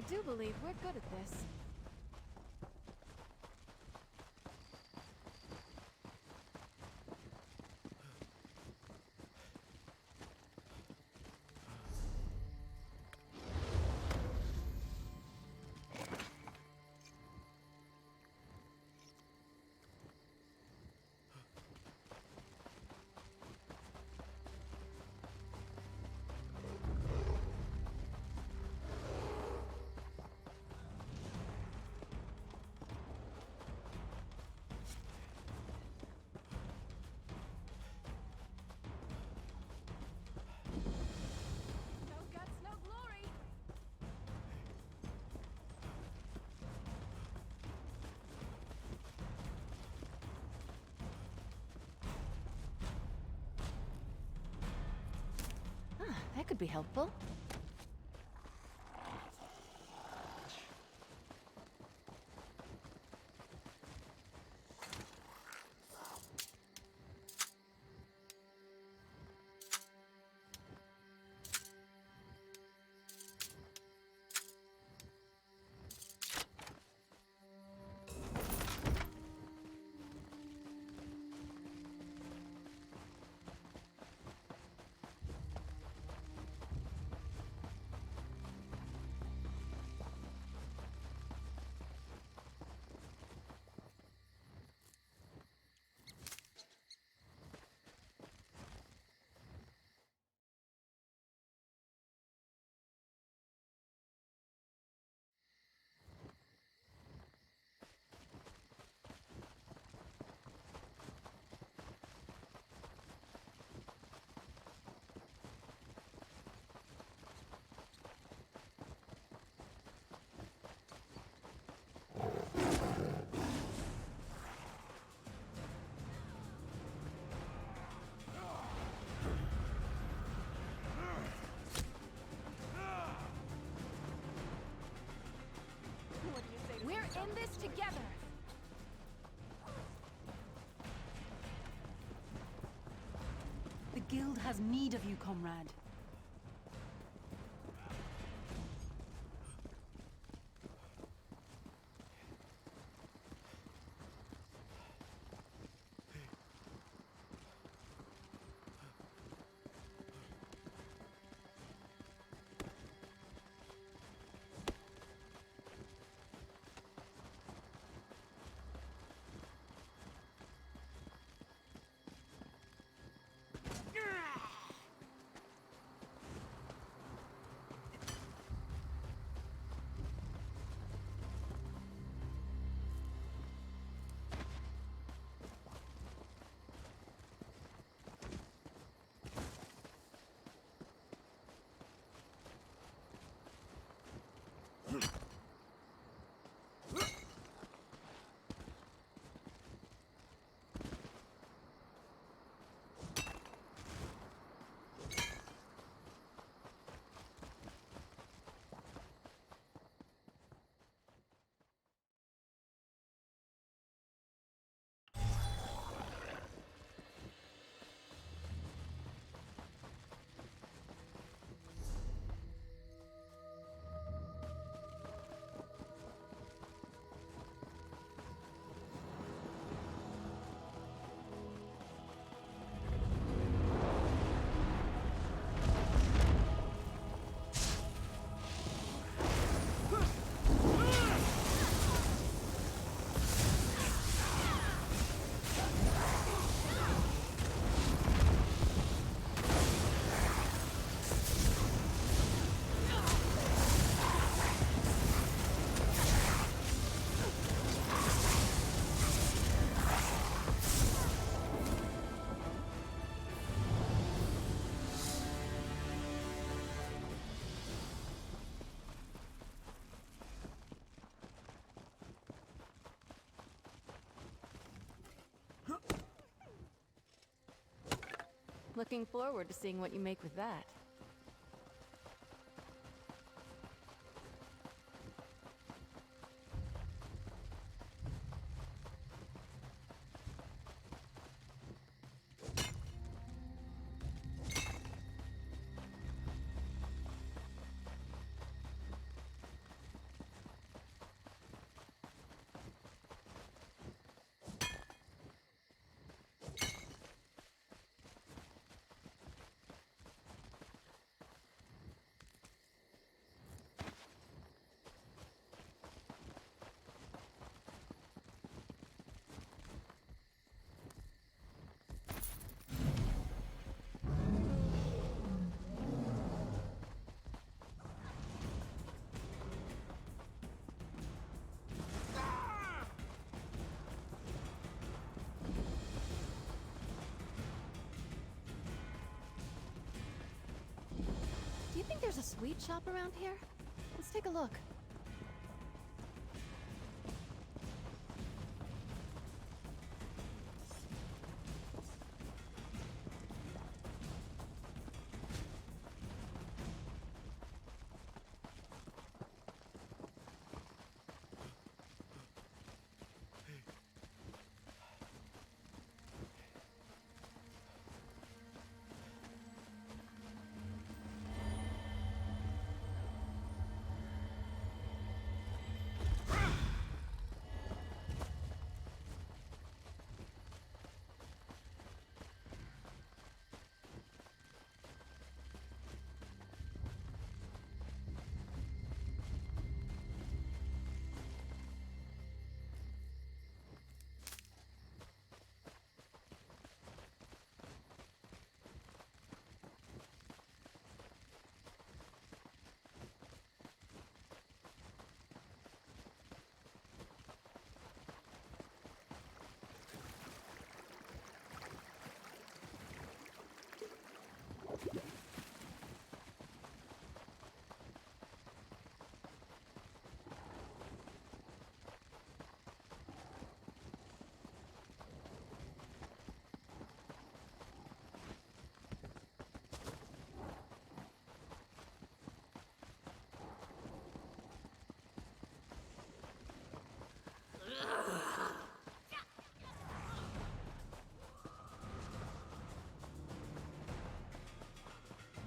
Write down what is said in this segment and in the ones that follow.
I do believe we're good at this. No guts, no glory. That could be helpful. We're in this together! The guild has need of you, comrade. Looking forward to seeing what you make with that. Do you think there's a sweet shop around here? Let's take a look.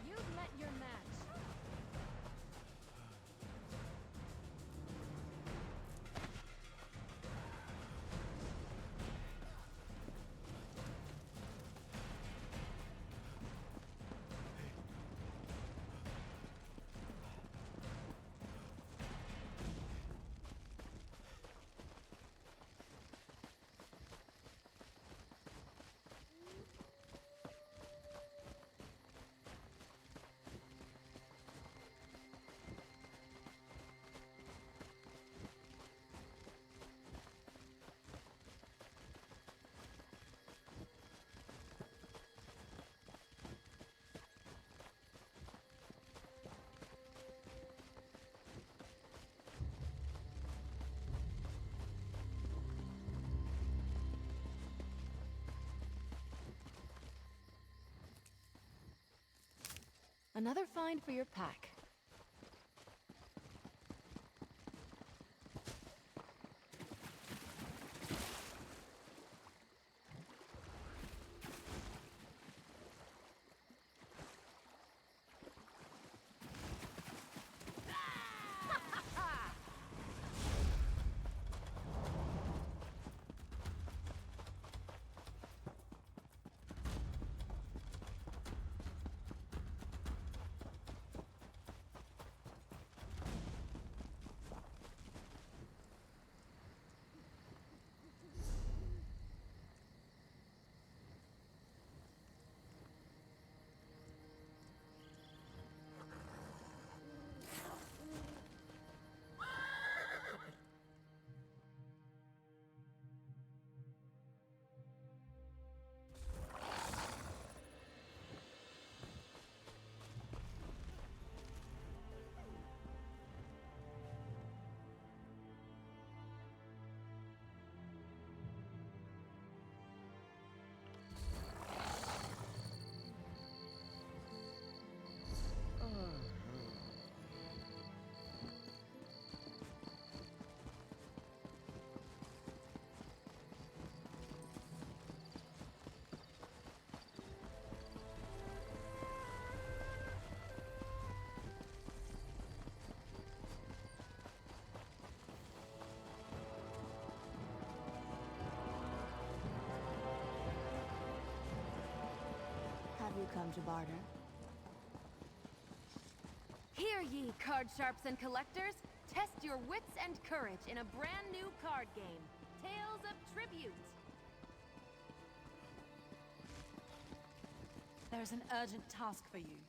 You've met your match. Another find for your pack. Have you come to barter? Hear ye, card sharps and collectors! Test your wits and courage in a brand new card game, Tales of Tribute! There's an urgent task for you.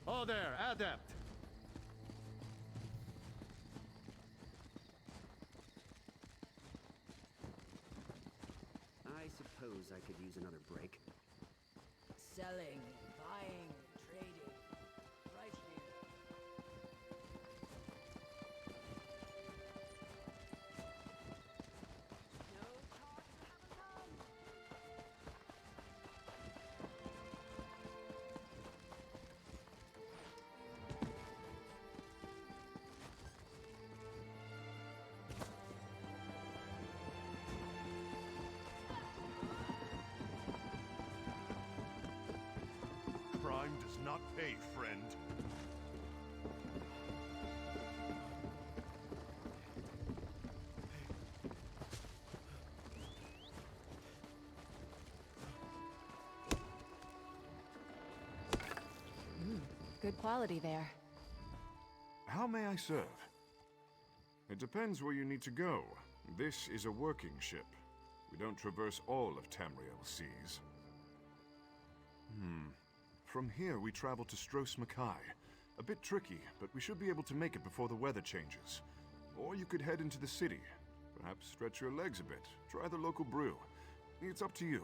Oh there, Adept! I suppose I could use another break. Selling, buying, trading. not pay, friend. Good quality there. How may I serve? It depends where you need to go. This is a working ship. We don't traverse all of Tamriel's seas. From here, we travel to Stros Makai. A bit tricky, but we should be able to make it before the weather changes. Or you could head into the city. Perhaps stretch your legs a bit. Try the local brew. It's up to you.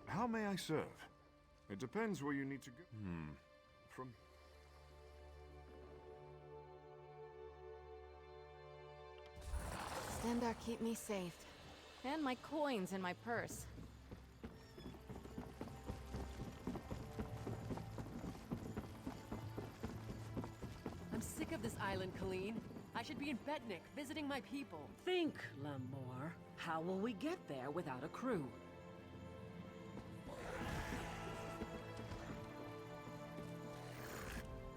How may I serve? It depends where you need to go. From... Stendarr keep me safe. And my coins in my purse. I'm sick of this island, Colleen. I should be in Betnik, visiting my people. Think, Lambor. How will we get there without a crew?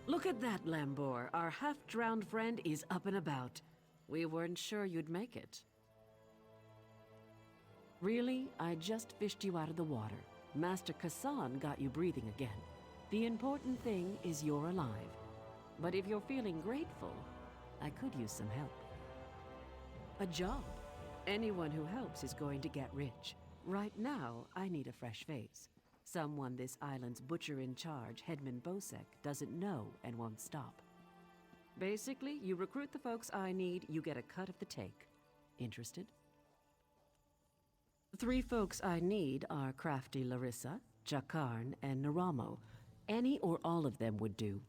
Look at that, Lambor. Our half-drowned friend is up and about. We weren't sure you'd make it. Really? I just fished you out of the water. Master Kassan got you breathing again. The important thing is you're alive. But if you're feeling grateful, I could use some help. A job. Anyone who helps is going to get rich. Right now, I need a fresh face. Someone this island's butcher-in-charge, Headman Bosek, doesn't know and won't stop. Basically, you recruit the folks I need, you get a cut of the take. Interested? The 3 folks I need are crafty Larissa, Jakarn, and Naramo. Any or all of them would do.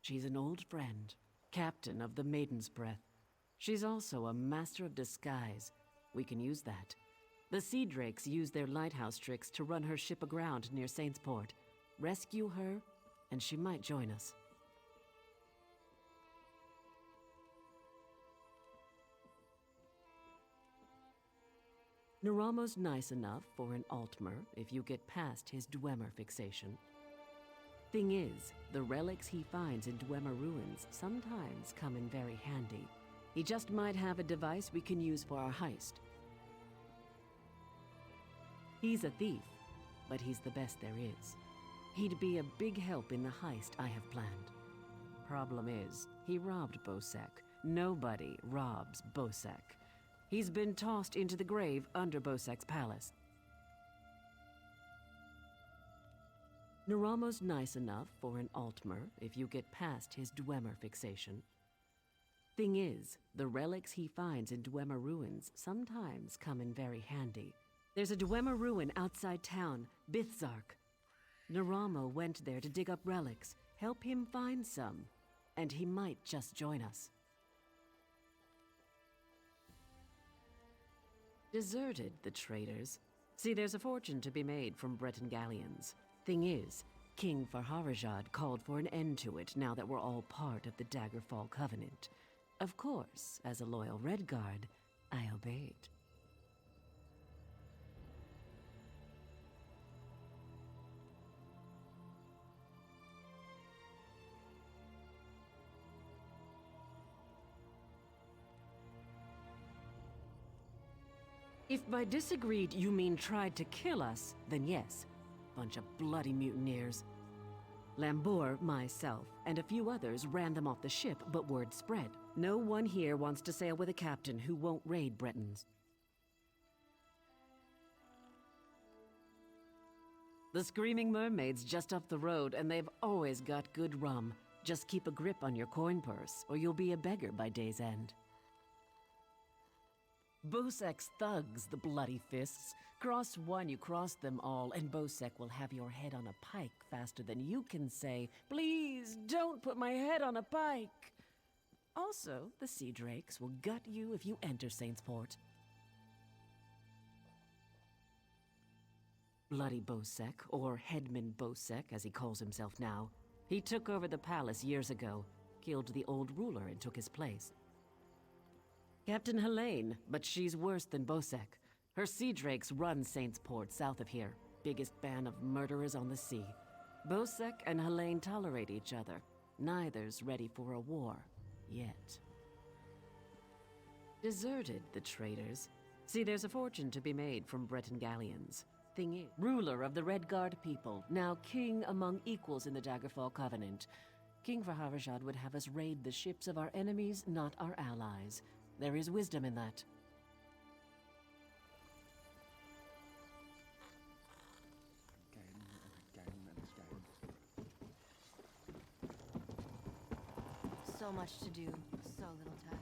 She's an old friend, captain of the Maiden's Breath. She's also a master of disguise. We can use that. The Sea Drakes use their lighthouse tricks to run her ship aground near Saintsport. Rescue her, and she might join us. Naramo's nice enough for an Altmer if you get past his Dwemer fixation. Thing is, the relics he finds in Dwemer ruins sometimes come in very handy. He just might have a device we can use for our heist. He's a thief, but he's the best there is. He'd be a big help in the heist I have planned. Problem is, he robbed Bosek. Nobody robs Bosek. He's been tossed into the grave under Bosek's palace. Naramo's nice enough for an Altmer if you get past his Dwemer fixation. Thing is, the relics he finds in Dwemer ruins sometimes come in very handy. There's a Dwemer ruin outside town, Bithzark. Naramo went there to dig up relics, help him find some, and he might just join us. Deserted, the traitors. See, there's a fortune to be made from Breton galleons. Thing is, King Farharajad called for an end to it now that we're all part of the Daggerfall Covenant. Of course, as a loyal Redguard, I obeyed. If by disagreed you mean tried to kill us, then yes. Bunch of bloody mutineers. Lambor, myself, and a few others ran them off the ship, but word spread. No one here wants to sail with a captain who won't raid Bretons. The Screaming Mermaid's just up the road, and they've always got good rum. Just keep a grip on your coin purse, or you'll be a beggar by day's end. Bosek's thugs, the bloody fists. Cross one, you cross them all, and Bosek will have your head on a pike faster than you can say, "Please, don't put my head on a pike!" Also, the Sea Drakes will gut you if you enter Saintsport. Bloody Bosek, or Headman Bosek as he calls himself now, he took over the palace years ago, killed the old ruler and took his place. Captain Helene, but she's worse than Bosek. Her Sea Drakes run Saintsport south of here, biggest band of murderers on the sea. Bosek and Helene tolerate each other. Neither's ready for a war, yet. Deserted, the traitors. See, there's a fortune to be made from Breton galleons. Thing is, ruler of the Redguard people, now king among equals in the Daggerfall Covenant. King Faharajad would have us raid the ships of our enemies, not our allies. There is wisdom in that. So much to do, so little time.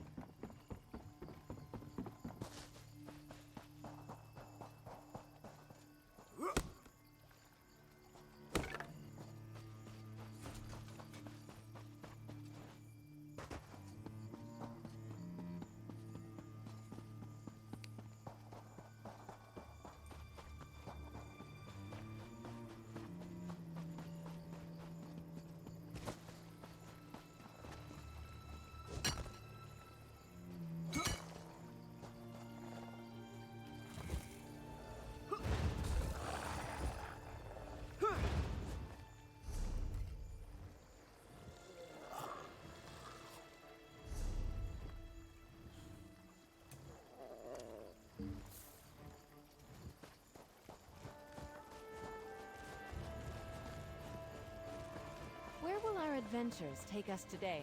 Where will our adventures take us today?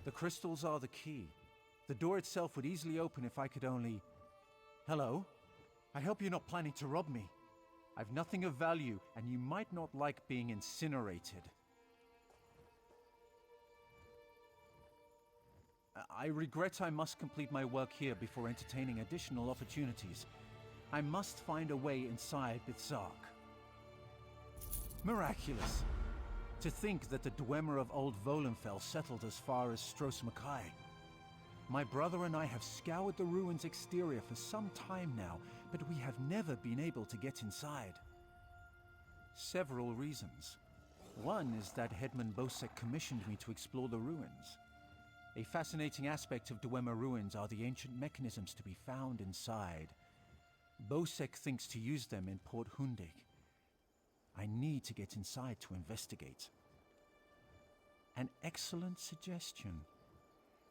The crystals are the key. The door itself would easily open if I could only... Hello? I hope you're not planning to rob me. I've nothing of value, and you might not like being incinerated. I regret I must complete my work here before entertaining additional opportunities. I must find a way inside Bithzark. Miraculous! To think that the Dwemer of Old Volenfell settled as far as Stros M'Kai. My brother and I have scoured the ruins' exterior for some time now, but we have never been able to get inside. Several reasons. One is that Headman Bosek commissioned me to explore the ruins. A fascinating aspect of Dwemer ruins are the ancient mechanisms to be found inside. Bosek thinks to use them in Port Hundig. I need to get inside to investigate. An excellent suggestion.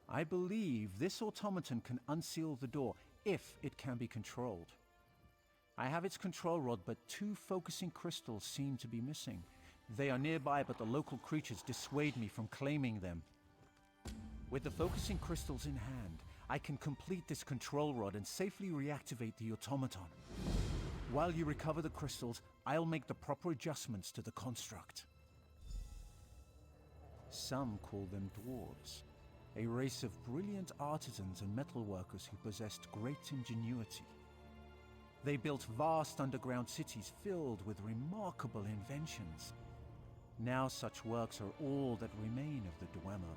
I believe this automaton can unseal the door if it can be controlled. I have its control rod, but 2 focusing crystals seem to be missing. They are nearby, but the local creatures dissuade me from claiming them. With the focusing crystals in hand, I can complete this control rod and safely reactivate the automaton. While you recover the crystals, I'll make the proper adjustments to the construct. Some call them dwarves, a race of brilliant artisans and metalworkers who possessed great ingenuity. They built vast underground cities filled with remarkable inventions. Now such works are all that remain of the Dwemer.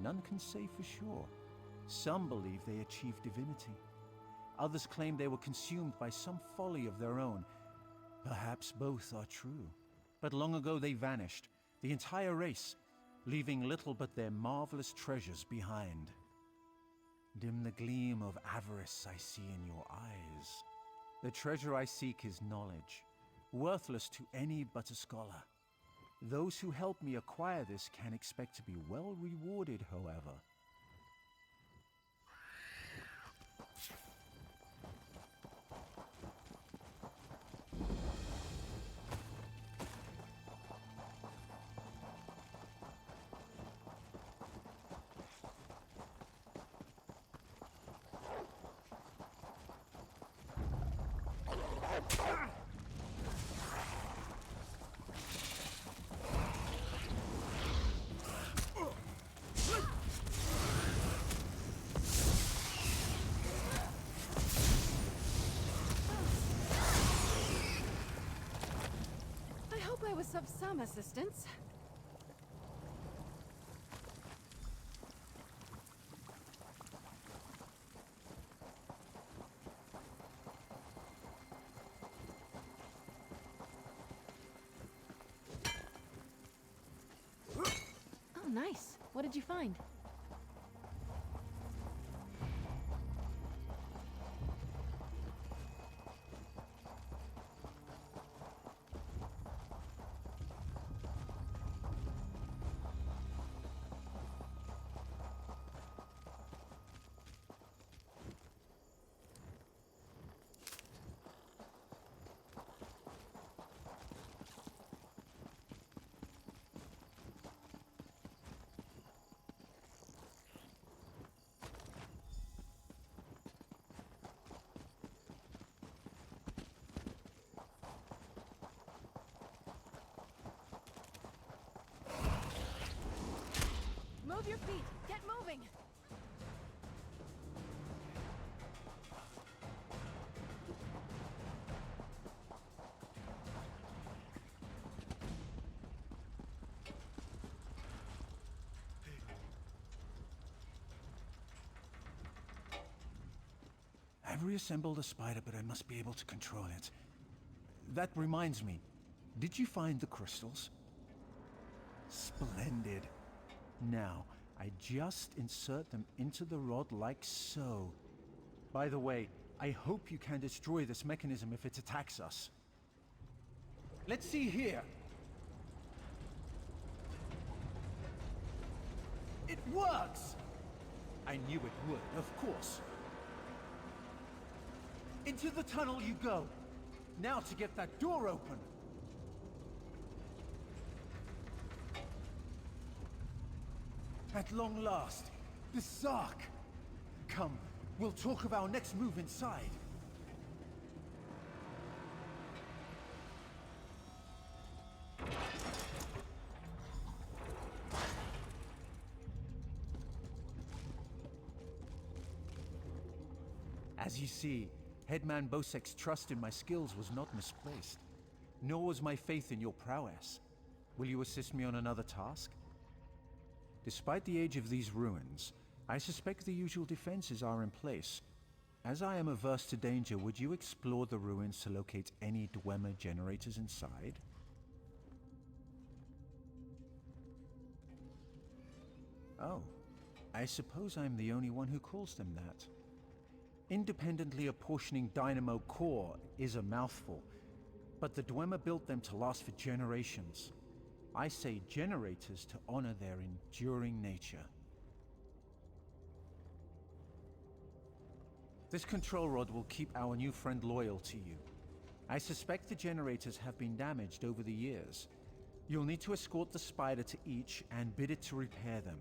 None can say for sure. Some believe they achieved divinity. Others claim they were consumed by some folly of their own. Perhaps both are true. But long ago they vanished, the entire race, leaving little but their marvelous treasures behind. Dim the gleam of avarice I see in your eyes. The treasure I seek is knowledge, worthless to any but a scholar. Those who help me acquire this can expect to be well rewarded, however. I hope I was of some assistance. Oh, nice. What did you find? Move your feet! Get moving! I've reassembled a spider, but I must be able to control it. That reminds me, did you find the crystals? Splendid. Now, I just insert them into the rod like so. By the way, I hope you can destroy this mechanism if it attacks us. Let's see here. It works! I knew it would, of course. Into the tunnel you go. Now to get that door open. At long last, the Sark! Come, we'll talk of our next move inside. As you see, Headman Bosek's trust in my skills was not misplaced, nor was my faith in your prowess. Will you assist me on another task? Despite the age of these ruins, I suspect the usual defenses are in place. As I am averse to danger, would you explore the ruins to locate any Dwemer generators inside? Oh, I suppose I'm the only one who calls them that. Independently apportioning Dynamo Core is a mouthful, but the Dwemer built them to last for generations. I say generators to honor their enduring nature. This control rod will keep our new friend loyal to you. I suspect the generators have been damaged over the years. You'll need to escort the spider to each and bid it to repair them.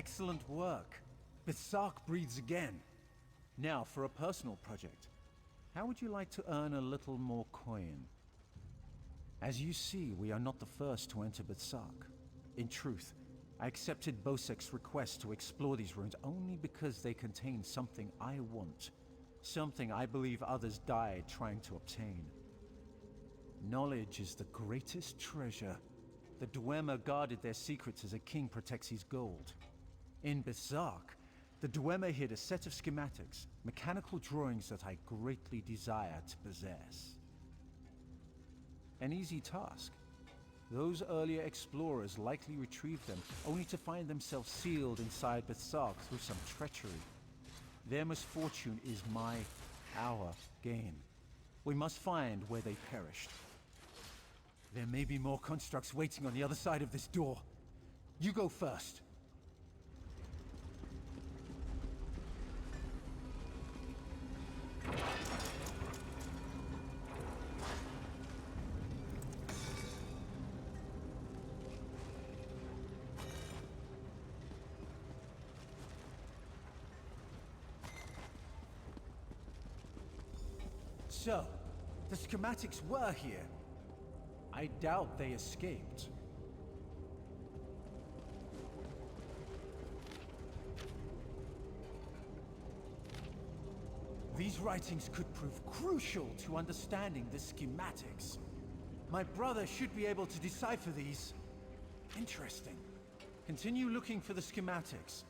Excellent work. Besark breathes again. Now, for a personal project. How would you like to earn a little more coin? As you see, we are not the first to enter Besark. In truth, I accepted Bosek's request to explore these ruins only because they contain something I want. Something I believe others died trying to obtain. Knowledge is the greatest treasure. The Dwemer guarded their secrets as a king protects his gold. In Besark, the Dwemer hid a set of schematics, mechanical drawings that I greatly desire to possess. An easy task. Those earlier explorers likely retrieved them, only to find themselves sealed inside Besark through some treachery. Their misfortune is our gain. We must find where they perished. There may be more constructs waiting on the other side of this door. You go first. So, the schematics were here. I doubt they escaped. These writings could prove crucial to understanding the schematics. My brother should be able to decipher these. Interesting. Continue looking for the schematics.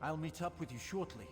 I'll meet up with you shortly.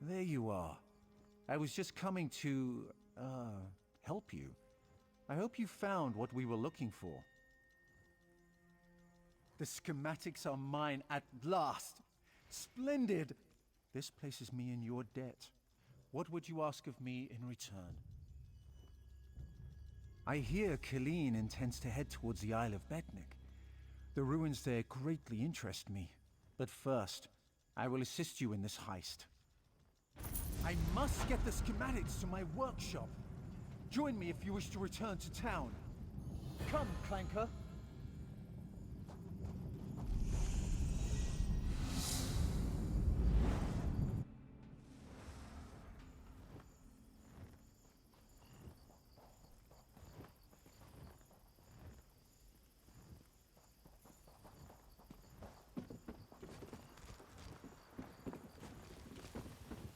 There you are. I was just coming to, help you. I hope you found what we were looking for. The schematics are mine at last. Splendid! This places me in your debt. What would you ask of me in return? I hear Killeen intends to head towards the Isle of Betnik. The ruins there greatly interest me. But first, I will assist you in this heist. I must get the schematics to my workshop. Join me if you wish to return to town. Come, Clanker.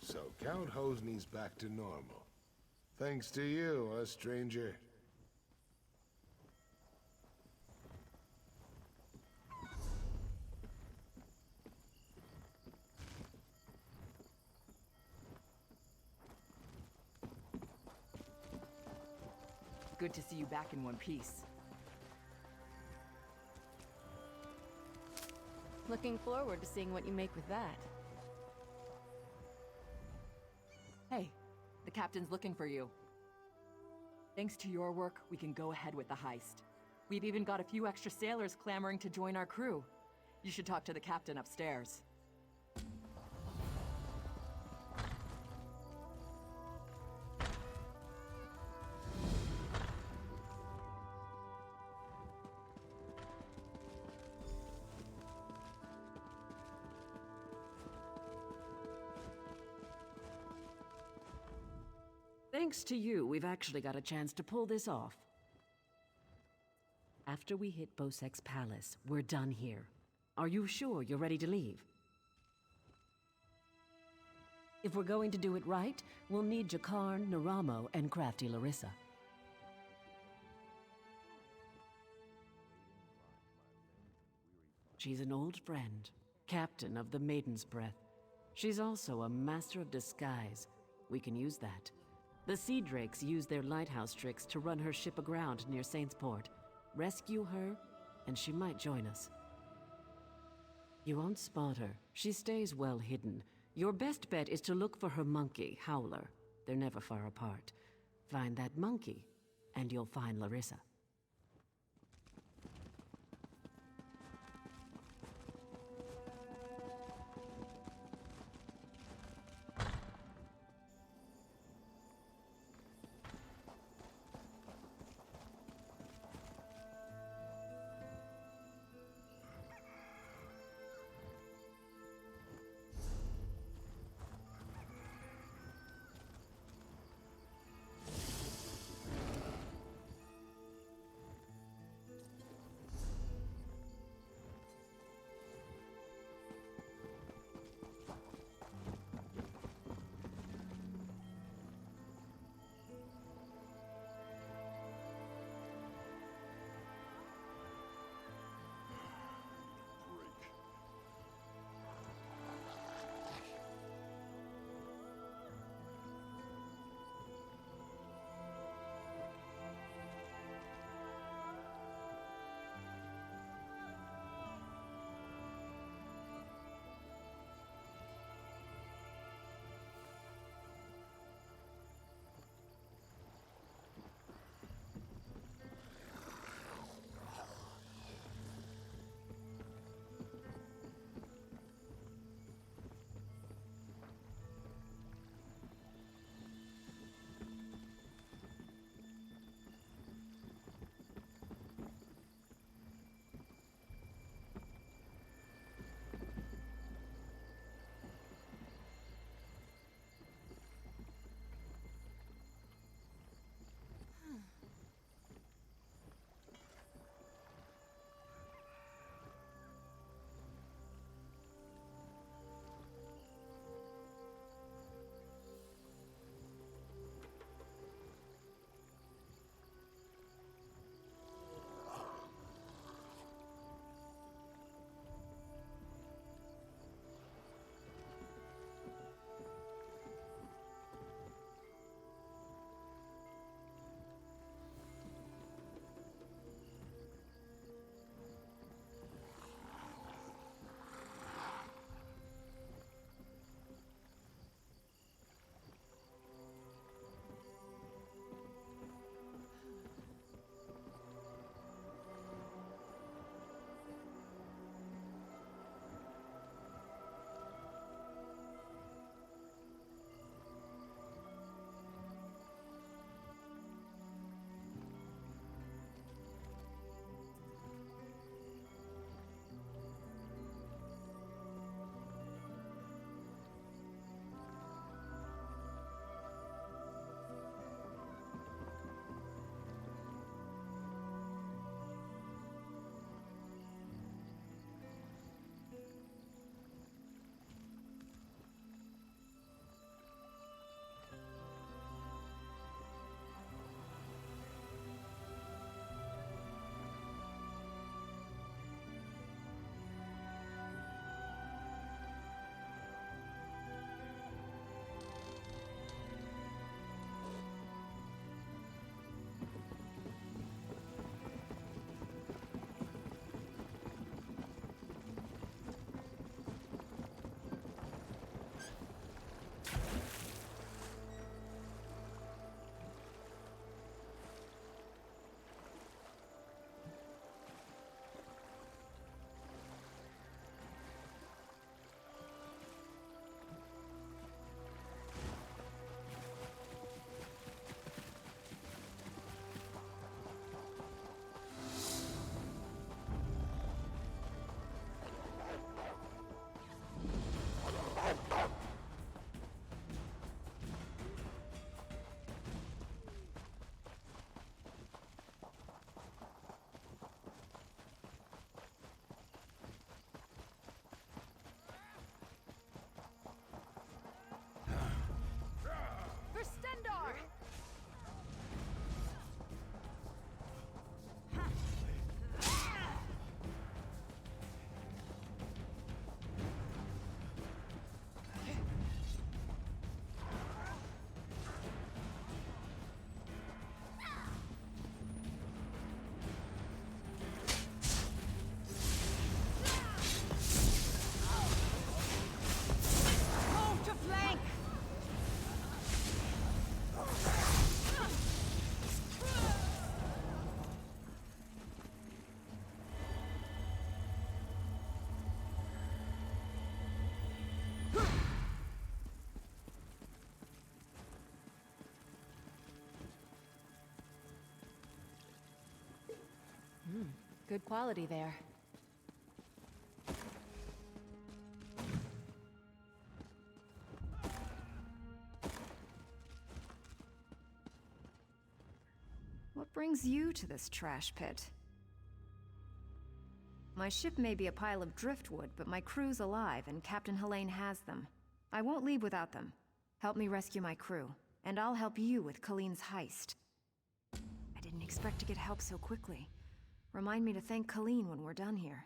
So Count Hosney's back to normal. Thanks to you, stranger. Good to see you back in one piece. Looking forward to seeing what you make with that. Hey, the captain's looking for you. Thanks to your work, we can go ahead with the heist. We've even got a few extra sailors clamoring to join our crew. You should talk to the captain upstairs. Thanks to you, we've actually got a chance to pull this off. After we hit Bosek's palace, we're done here. Are you sure you're ready to leave? If we're going to do it right, we'll need Jakarn, Naramo, and crafty Larissa. She's an old friend, captain of the Maiden's Breath. She's also a master of disguise. We can use that. The Sea Drakes use their lighthouse tricks to run her ship aground near Saintsport. Rescue her, and she might join us. You won't spot her. She stays well hidden. Your best bet is to look for her monkey, Howler. They're never far apart. Find that monkey, and you'll find Larissa. Good quality there. What brings you to this trash pit? My ship may be a pile of driftwood, but my crew's alive, and Captain Helene has them. I won't leave without them. Help me rescue my crew, and I'll help you with Colleen's heist. I didn't expect to get help so quickly. Remind me to thank Colleen when we're done here.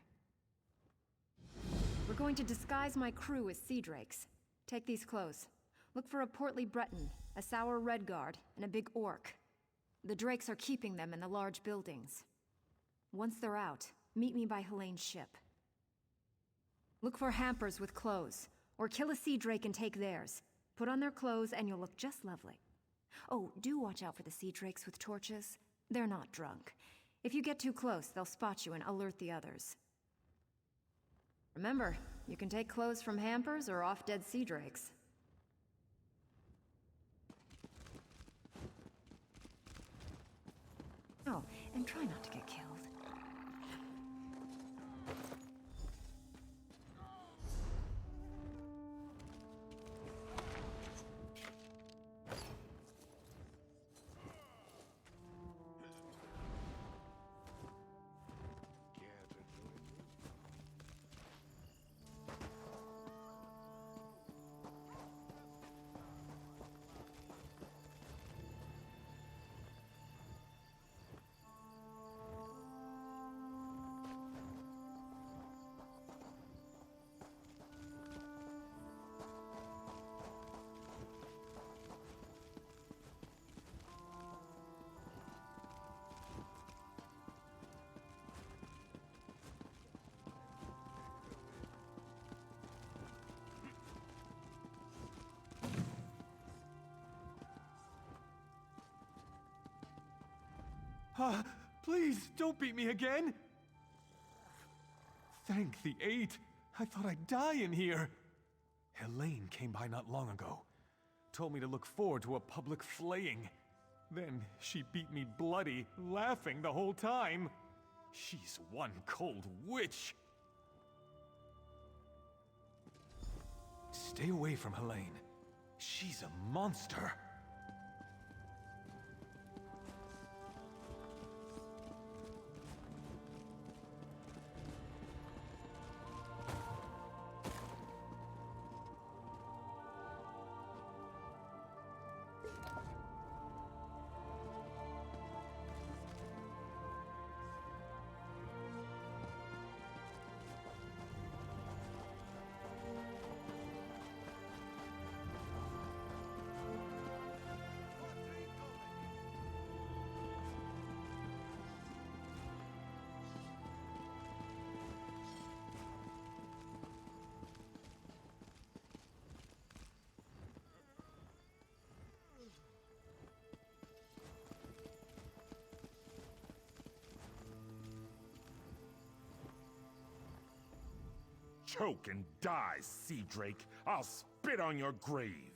We're going to disguise my crew as sea drakes. Take these clothes. Look for a portly Breton, a sour Redguard, and a big orc. The drakes are keeping them in the large buildings. Once they're out, meet me by Helene's ship. Look for hampers with clothes, or kill a sea drake and take theirs. Put on their clothes and you'll look just lovely. Oh, do watch out for the sea drakes with torches. They're not drunk. If you get too close, they'll spot you and alert the others. Remember, you can take clothes from hampers or off-dead sea drakes. Oh, and try not to get killed. Please, don't beat me again! Thank the Eight! I thought I'd die in here! Helene came by not long ago. Told me to look forward to a public flaying. Then she beat me bloody, laughing the whole time. She's one cold witch! Stay away from Helene. She's a monster. Choke and die, Sea Drake. I'll spit on your grave.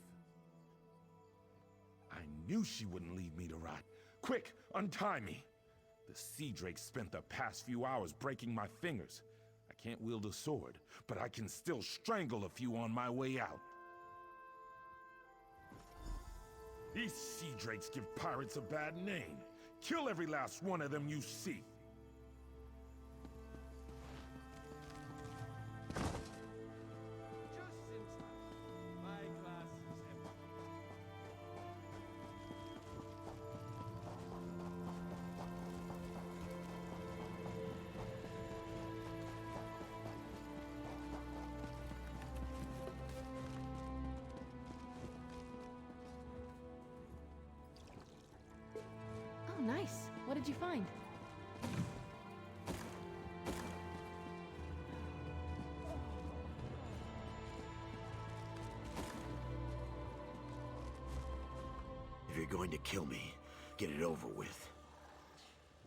I knew she wouldn't leave me to rot. Quick, untie me. The Sea Drake spent the past few hours breaking my fingers. I can't wield a sword, but I can still strangle a few on my way out. These Sea Drakes give pirates a bad name. Kill every last one of them you see. Oh, nice. What did you find? If you're going to kill me, get it over with.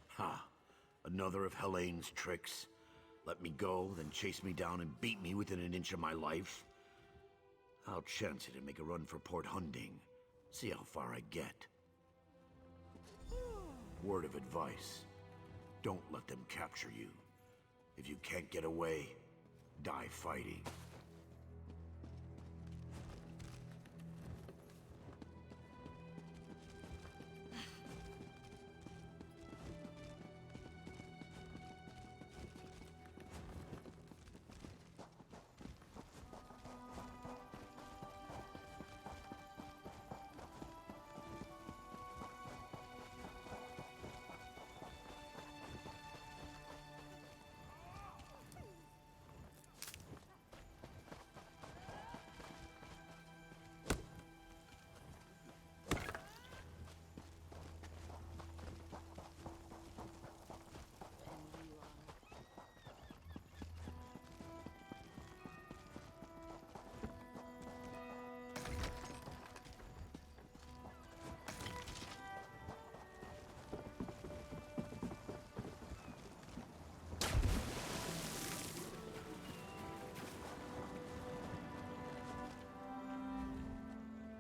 Ha! Another of Helene's tricks. Let me go, then chase me down and beat me within an inch of my life. I'll chance it and make a run for Port Hunding. See how far I get. Word of advice. Don't let them capture you. If you can't get away, die fighting.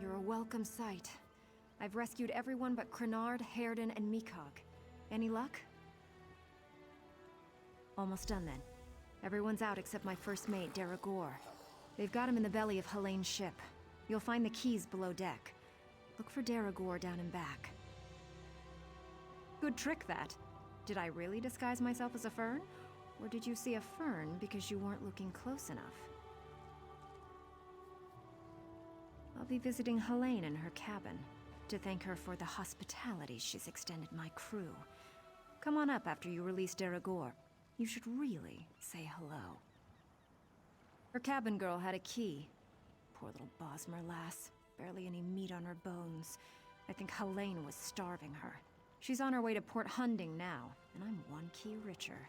You're a welcome sight. I've rescued everyone but Crenard, Herden, and Mikog. Any luck? Almost done then. Everyone's out except my first mate, Deragor. They've got him in the belly of Helene's ship. You'll find the keys below deck. Look for Deragor down and back. Good trick, that. Did I really disguise myself as a fern? Or did you see a fern because you weren't looking close enough? I'll be visiting Helene in her cabin to thank her for the hospitality she's extended my crew. Come on up after you release Deragor. You should really say hello. Her cabin girl had a key. Poor little Bosmer lass. Barely any meat on her bones. I think Helene was starving her. She's on her way to Port Hunding now, and I'm one key richer.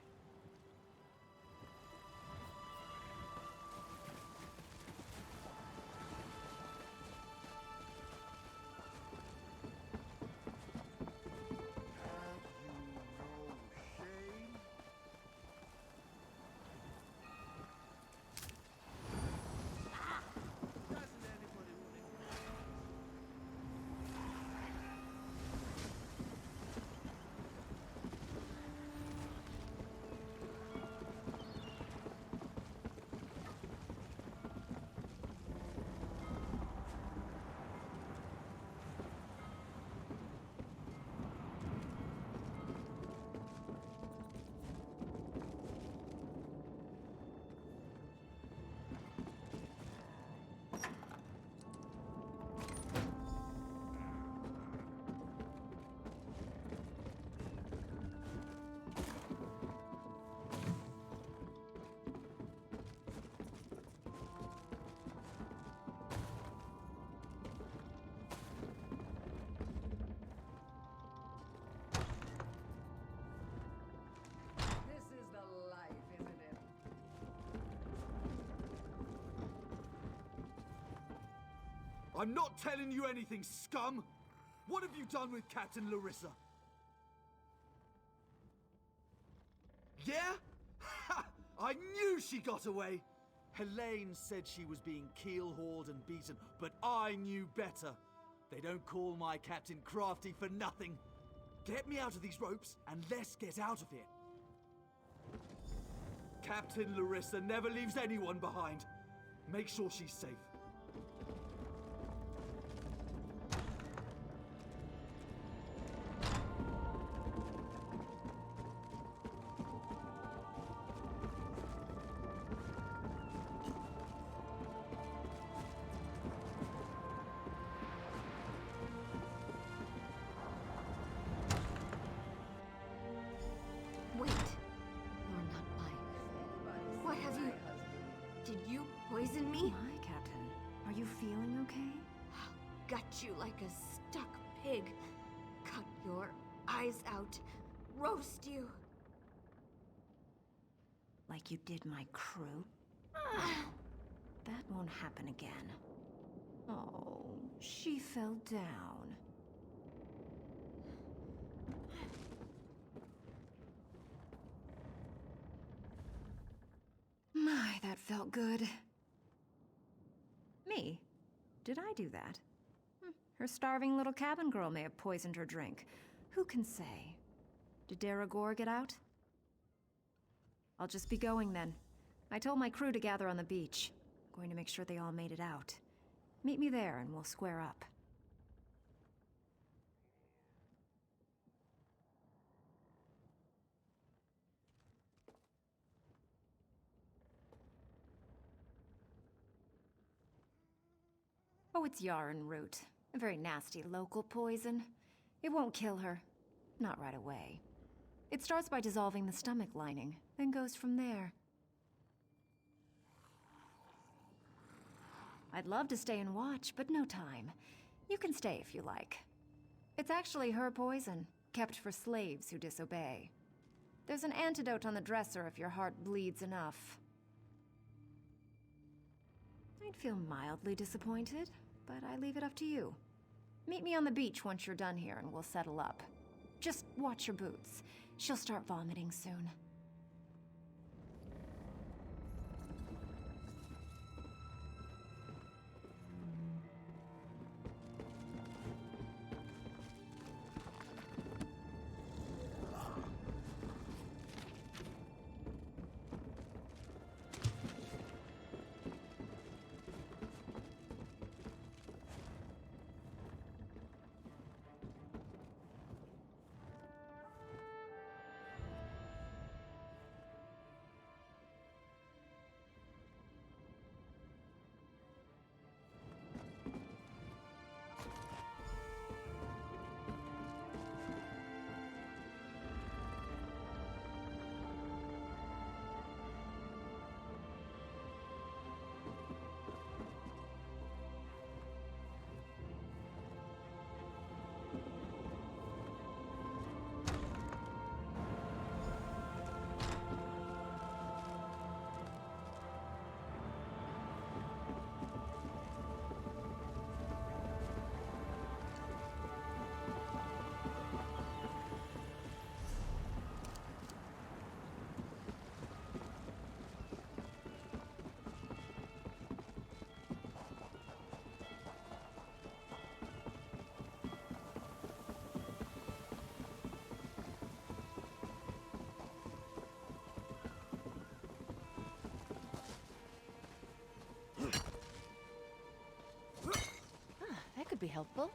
I'm not telling you anything, scum! What have you done with Captain Larissa? Yeah? Ha! I knew she got away! Helene said she was being keel-hauled and beaten, but I knew better. They don't call my captain crafty for nothing. Get me out of these ropes, and let's get out of here. Captain Larissa never leaves anyone behind. Make sure she's safe. Wait. You're not mine. What have you... Did you poison me? Hi, Captain. Are you feeling okay? I'll gut you like a stuck pig. Cut your eyes out. Roast you. Like you did my crew? That won't happen again. Oh, she fell down. My, that felt good. Me? Did I do that? Her starving little cabin girl may have poisoned her drink. Who can say? Did Daragor get out? I'll just be going then. I told my crew to gather on the beach. Going to make sure they all made it out. Meet me there and we'll square up. Oh, it's yarn root. A very nasty local poison. It won't kill her. Not right away. It starts by dissolving the stomach lining, then goes from there. I'd love to stay and watch, but no time. You can stay if you like. It's actually her poison, kept for slaves who disobey. There's an antidote on the dresser if your heart bleeds enough. I'd feel mildly disappointed, but I leave it up to you. Meet me on the beach once you're done here and we'll settle up. Just watch your boots. She'll start vomiting soon. That could be helpful.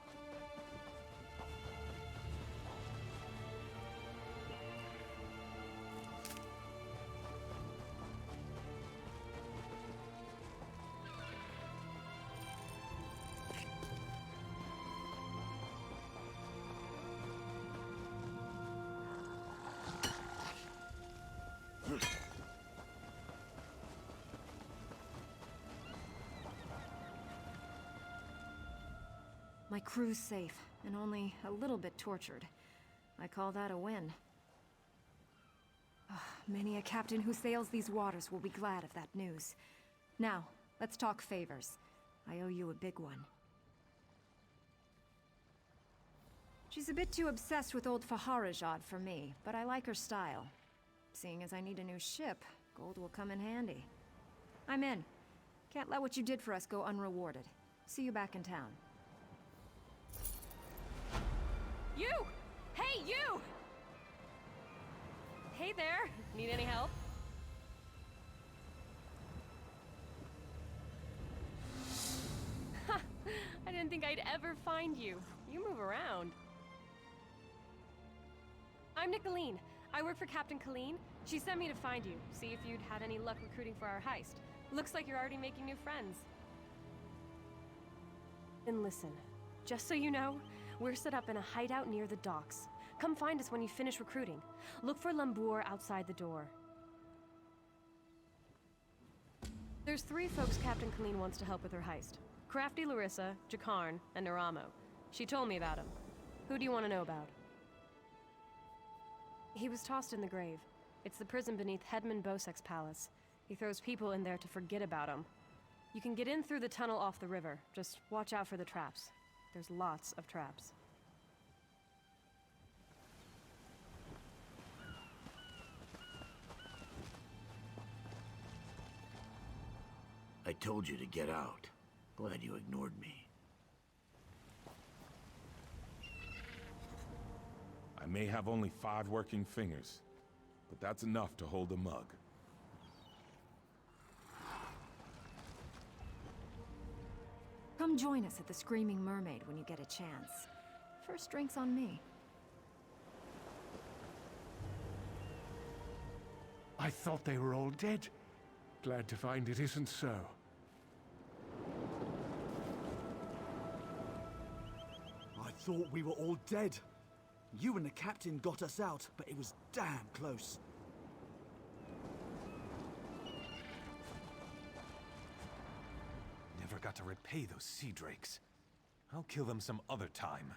My crew's safe, and only a little bit tortured. I call that a win. Many a captain who sails these waters will be glad of that news. Now, let's talk favors. I owe you a big one. She's a bit too obsessed with old Faharajad for me, but I like her style. Seeing as I need a new ship, gold will come in handy. I'm in. Can't let what you did for us go unrewarded. See you back in town. You! Hey, you! Hey there! Need any help? Ha! I didn't think I'd ever find you. You move around. I'm Nicolene. I work for Captain Colleen. She sent me to find you, see if you'd had any luck recruiting for our heist. Looks like you're already making new friends. And listen, just so you know, we're set up in a hideout near the docks. Come find us when you finish recruiting. Look for Lambour outside the door. There's 3 folks Captain Colleen wants to help with her heist. Crafty Larissa, Jakarn, and Naramo. She told me about him. Who do you want to know about? He was tossed in the grave. It's the prison beneath Hedman Bosek's palace. He throws people in there to forget about him. You can get in through the tunnel off the river. Just watch out for the traps. There's lots of traps. I told you to get out. Glad you ignored me. I may have only 5 working fingers, but that's enough to hold a mug. Come join us at the Screaming Mermaid when you get a chance. First drink's on me. I thought they were all dead. Glad to find it isn't so. I thought we were all dead. You and the captain got us out, but it was damn close. Never got to repay those sea drakes. I'll kill them some other time.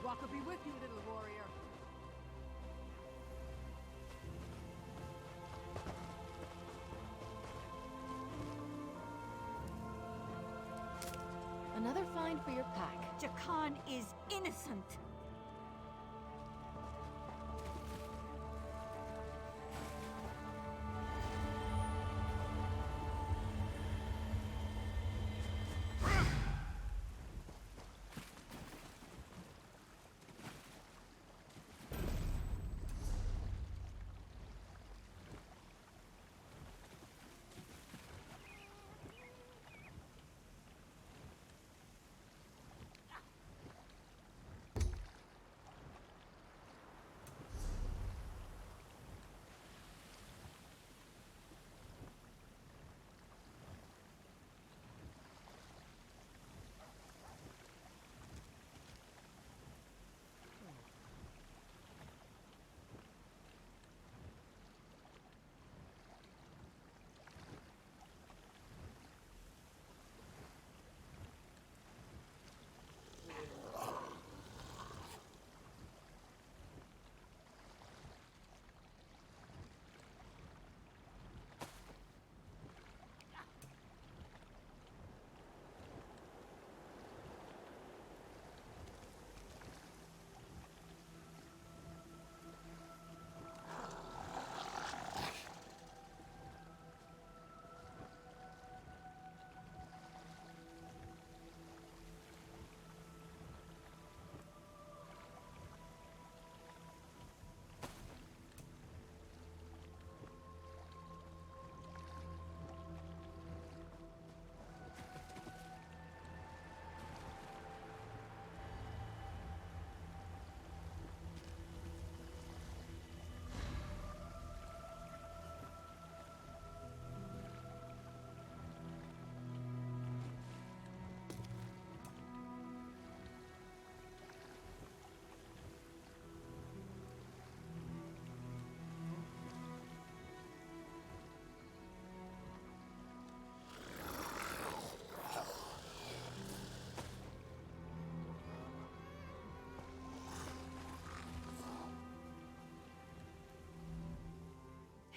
Rock will be with you, little warrior. Another find for your pack. Jakan is innocent.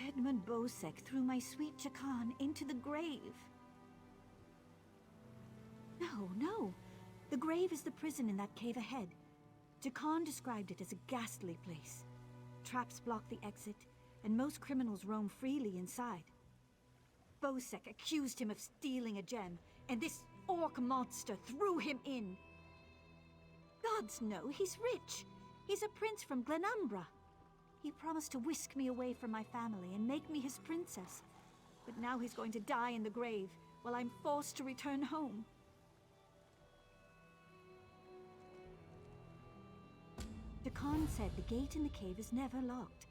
Edmund Bosek threw my sweet Jakan into the grave. No. The grave is the prison in that cave ahead. Jakan described it as a ghastly place. Traps block the exit, and most criminals roam freely inside. Bosek accused him of stealing a gem, and this orc monster threw him in. Gods no, he's rich. He's a prince from Glenumbra. He promised to whisk me away from my family and make me his princess. But now he's going to die in the grave, while I'm forced to return home. Dakan said the gate in the cave is never locked,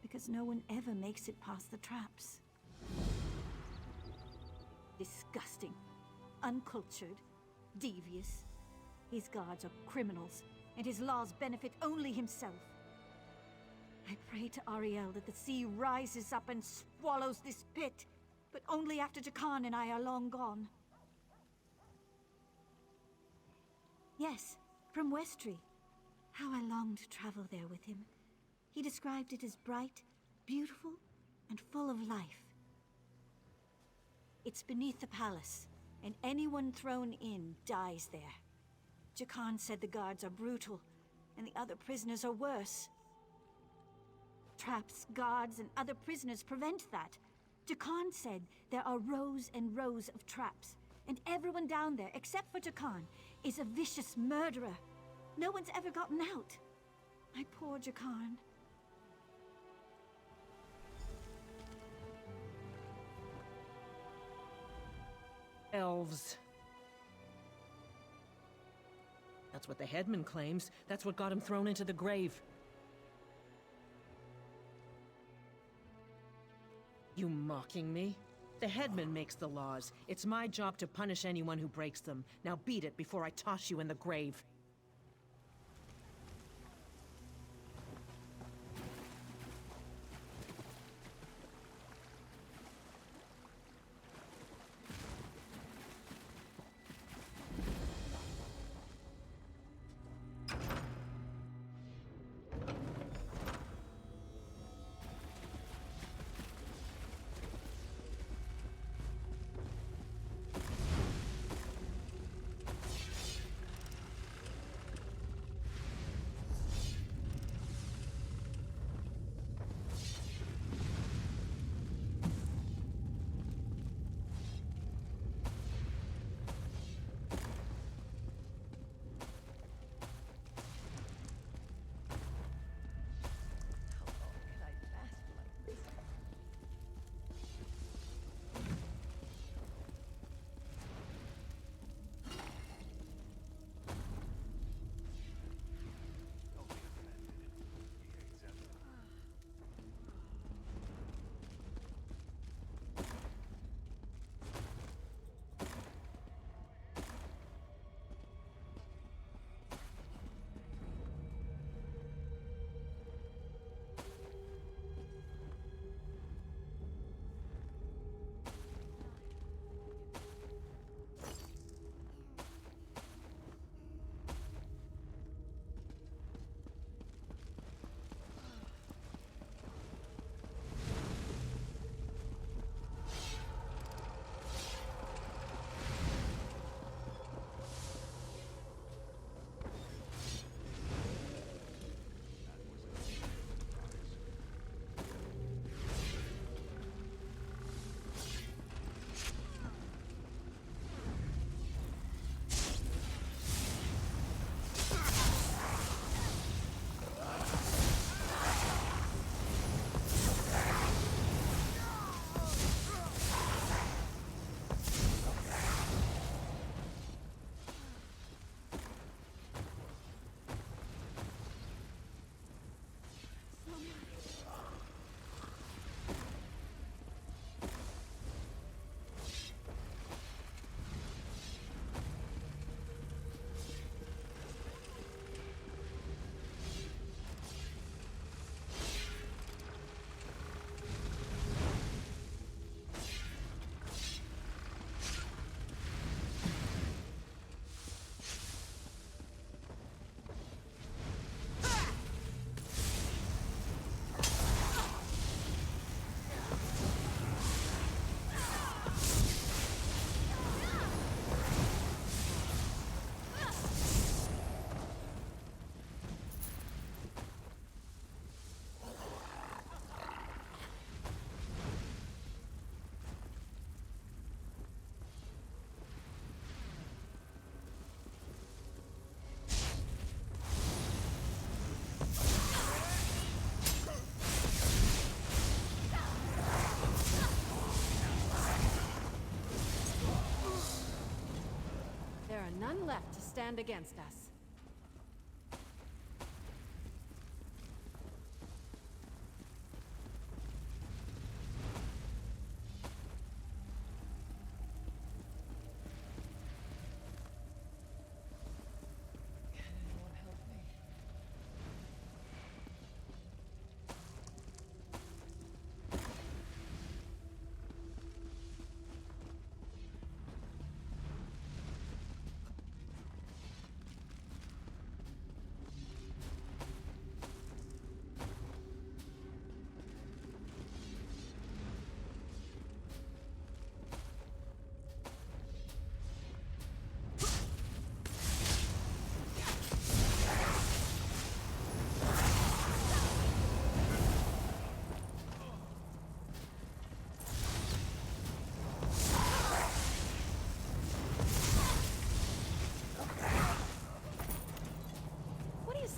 because no one ever makes it past the traps. Disgusting. Uncultured. Devious. His guards are criminals, and his laws benefit only himself. I pray to Ariel that the sea rises up and swallows this pit, but only after Dakan and I are long gone. Yes, from Westry. How I long to travel there with him. He described it as bright, beautiful, and full of life. It's beneath the palace, and anyone thrown in dies there. Dakan said the guards are brutal, and the other prisoners are worse. Traps, guards, and other prisoners prevent that. Dakan said there are rows and rows of traps, and everyone down there, except for Dakan, is a vicious murderer. No one's ever gotten out. My poor Dakan. Elves. That's what the headman claims. That's what got him thrown into the grave. You mocking me? The headman makes the laws. It's my job to punish anyone who breaks them. Now beat it before I toss you in the grave. stand against us.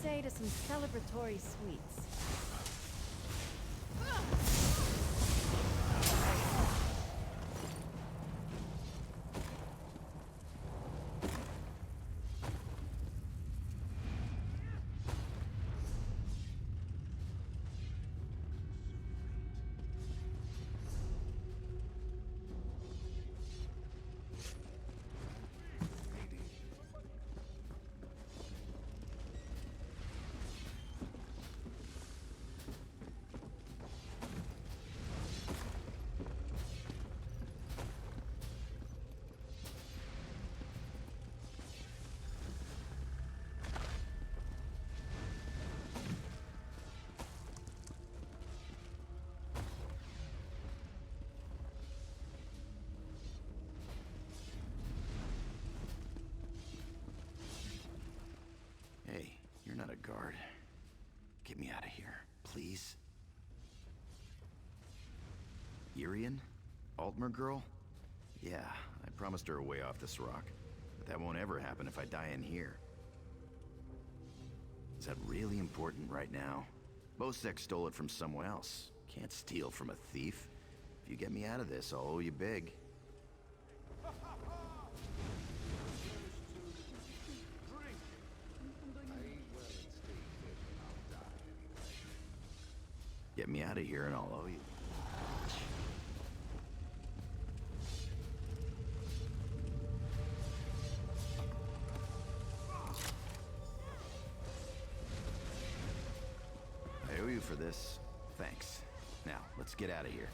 Say to some celebratory sweets. You're not a guard. Get me out of here, please. Irian? Altmer girl? Yeah, I promised her a way off this rock. But that won't ever happen if I die in here. Is that really important right now? Bosek stole it from someone else. Can't steal from a thief. If you get me out of this, I'll owe you big. Get me out of here and I'll owe you. I owe you for this. Thanks. Now, let's get out of here.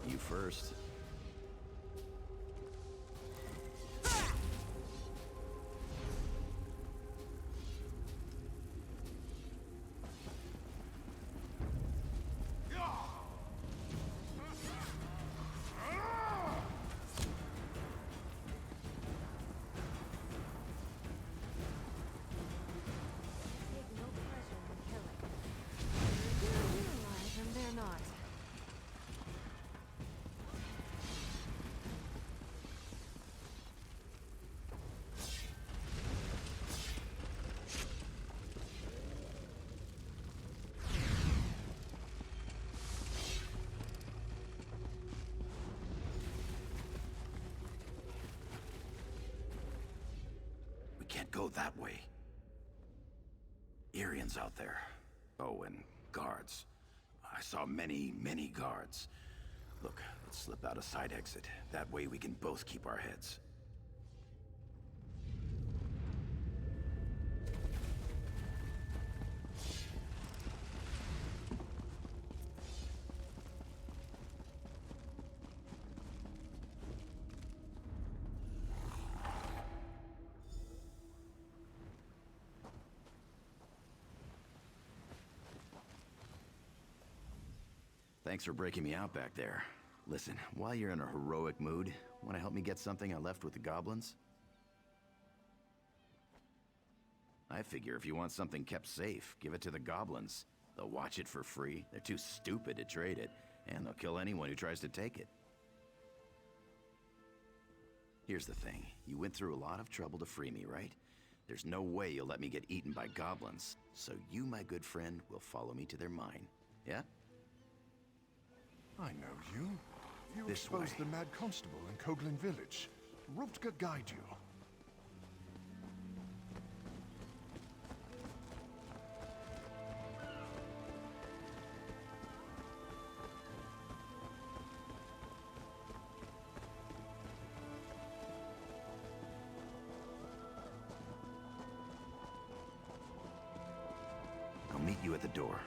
You first. Can't go that way. Irian's out there. Oh, and guards. I saw many, many guards. Look, let's slip out a side exit. That way we can both keep our heads. Thanks for breaking me out back there. Listen, while you're in a heroic mood, want to help me get something I left with the goblins? I figure if you want something kept safe, give it to the goblins. They'll watch it for free. They're too stupid to trade it, and they'll kill anyone who tries to take it. Here's the thing. You went through a lot of trouble to free me, right? There's no way you'll let me get eaten by goblins. So you, my good friend, will follow me to their mine. Yeah? I know you. You This exposed way. the Mad Constable in Koglin Village. Rovtka guide you. I'll meet you at the door.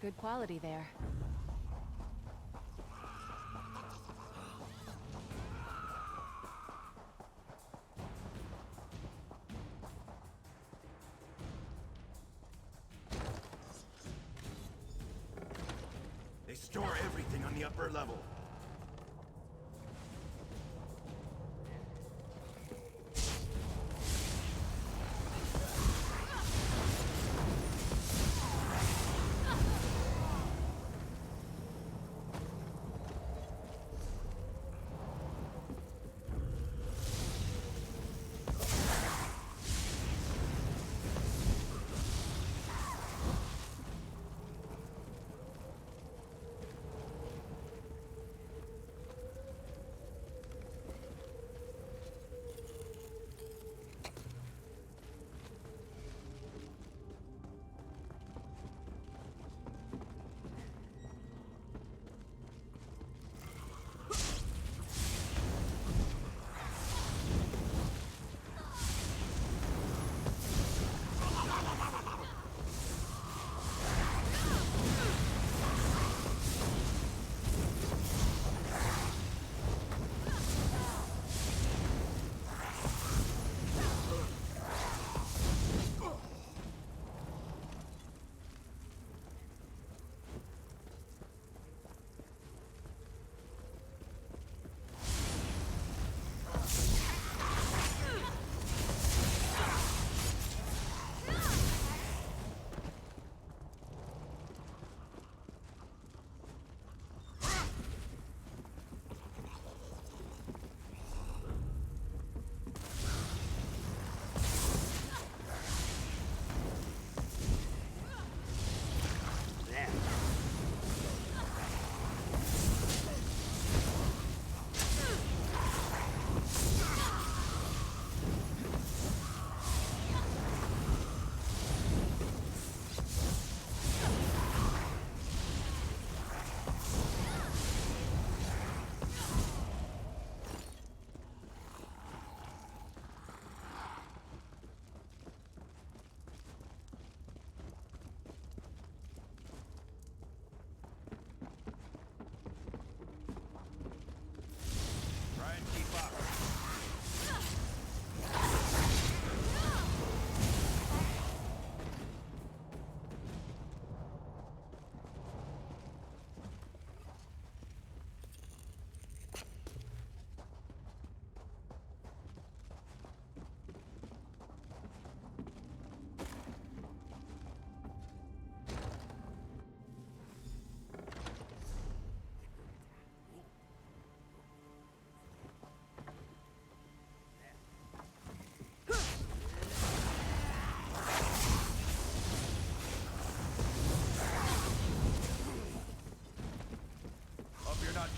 Good quality there. They store everything on the upper level.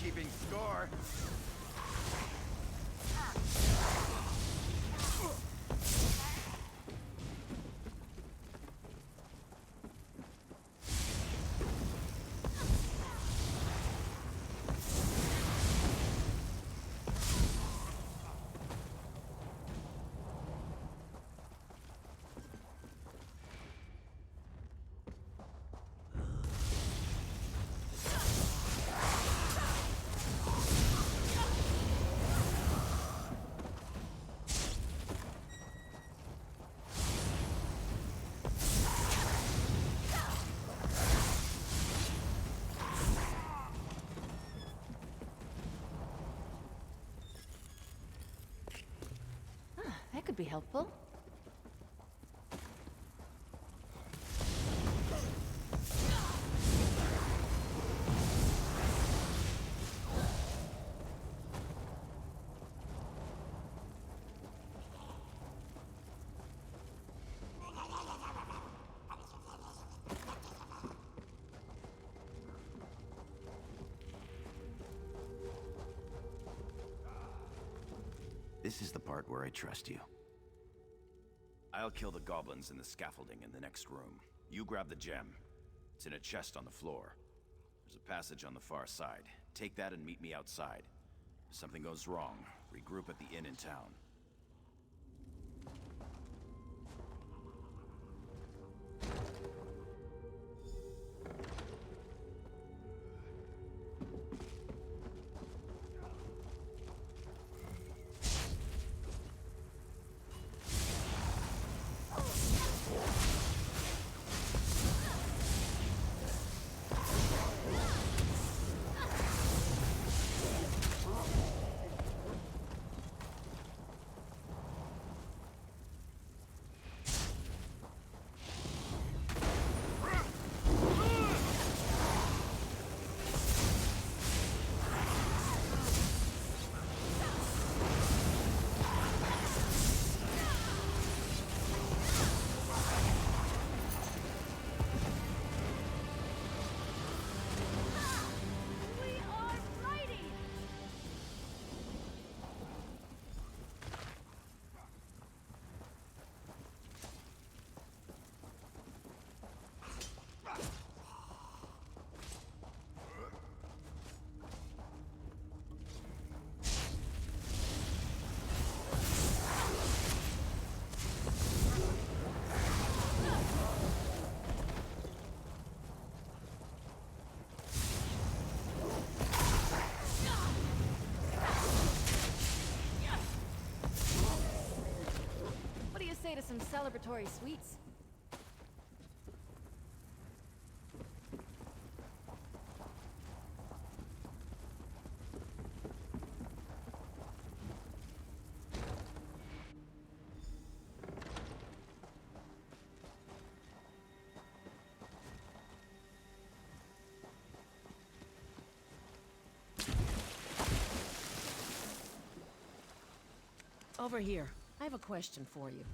keeping score. That could be helpful. This is the part where I trust you. I'll kill the goblins in the scaffolding in the next room. You grab the gem. It's in a chest on the floor. There's a passage on the far side. Take that and meet me outside. If something goes wrong, regroup at the inn in town. What do you say to some celebratory sweets? Over here. I have a question for you.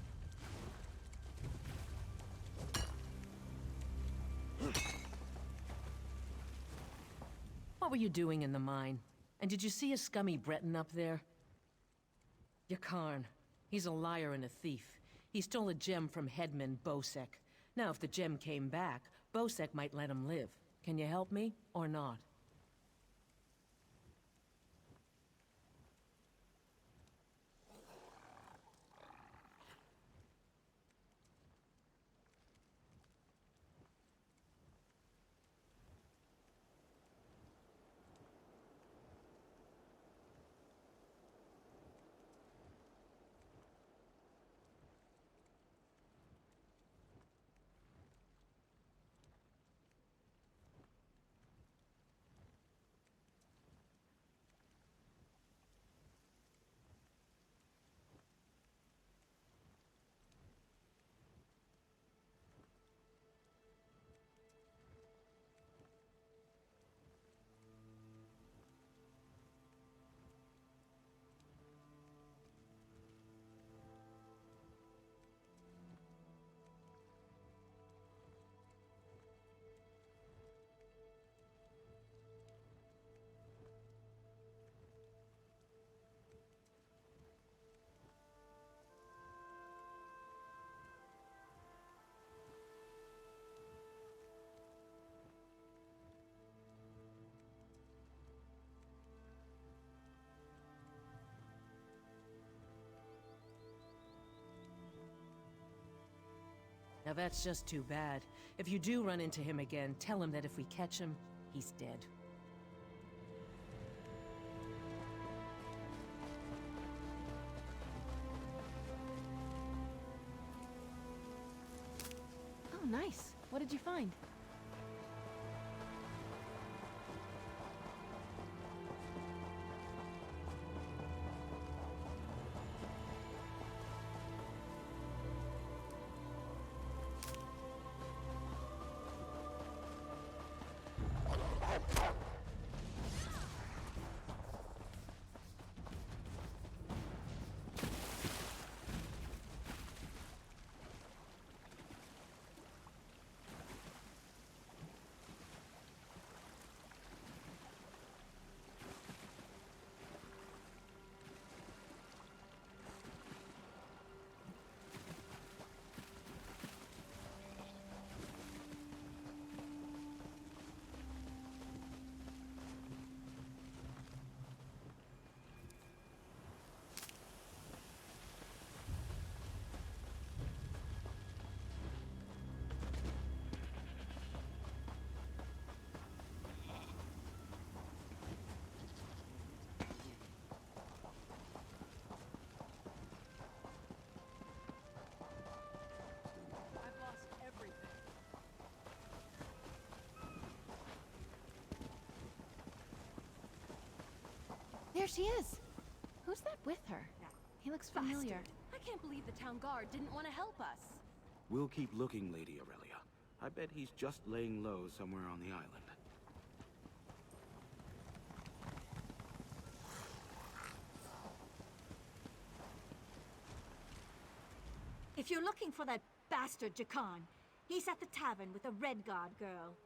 What were you doing in the mine? And did you see a scummy Breton up there? Yakarn. He's a liar and a thief. He stole a gem from headman Bosek. Now, if the gem came back, Bosek might let him live. Can you help me, or not? Now that's just too bad. If you do run into him again, tell him that if we catch him, he's dead. Oh, nice. What did you find? There she is! Who's that with her? He looks familiar. I can't believe the town guard didn't want to help us. We'll keep looking, Lady Aurelia. I bet he's just laying low somewhere on the island. If you're looking for that bastard Jakan, he's at the tavern with a Redguard girl.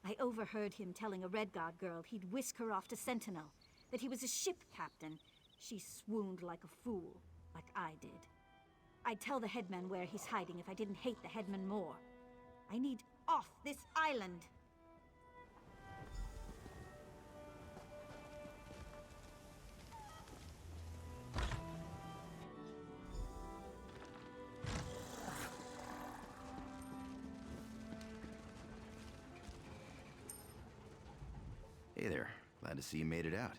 I overheard him telling a Redguard girl he'd whisk her off to Sentinel, that he was a ship captain. She swooned like a fool, like I did. I'd tell the headman where he's hiding if I didn't hate the headman more. I need off this island! Hey there. Glad to see you made it out.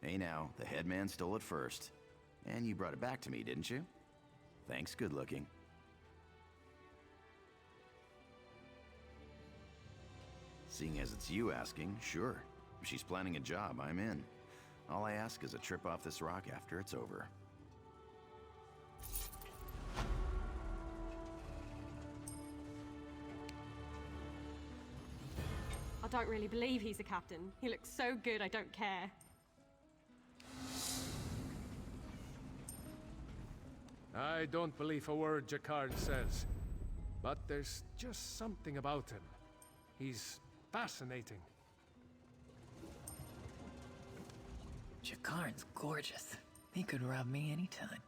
Hey now, the headman stole it first. And you brought it back to me, didn't you? Thanks, good looking. Seeing as it's you asking, sure. If she's planning a job, I'm in. All I ask is a trip off this rock after it's over. I don't really believe he's a captain. He looks so good, I don't care. I don't believe a word Jakar says. But there's just something about him. He's fascinating. Jakarn's gorgeous. He could rob me anytime.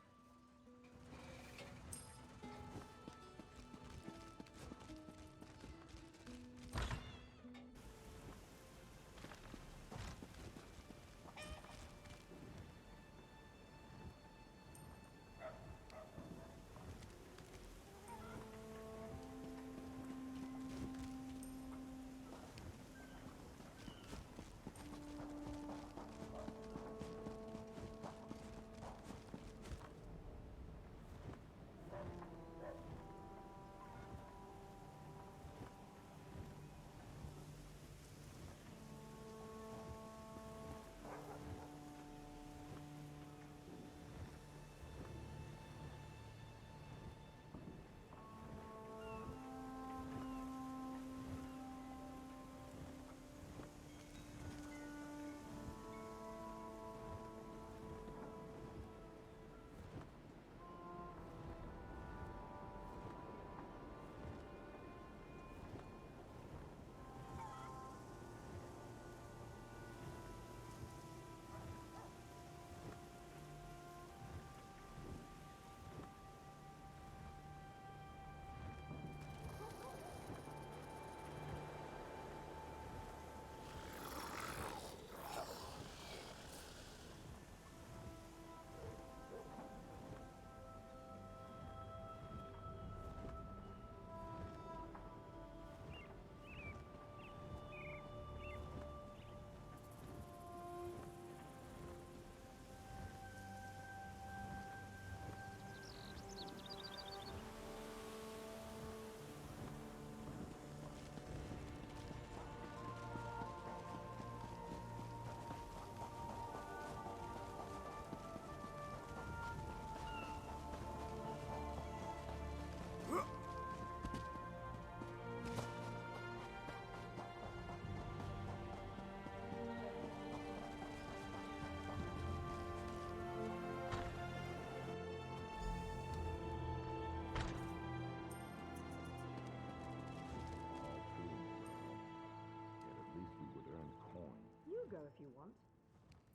Go if you want.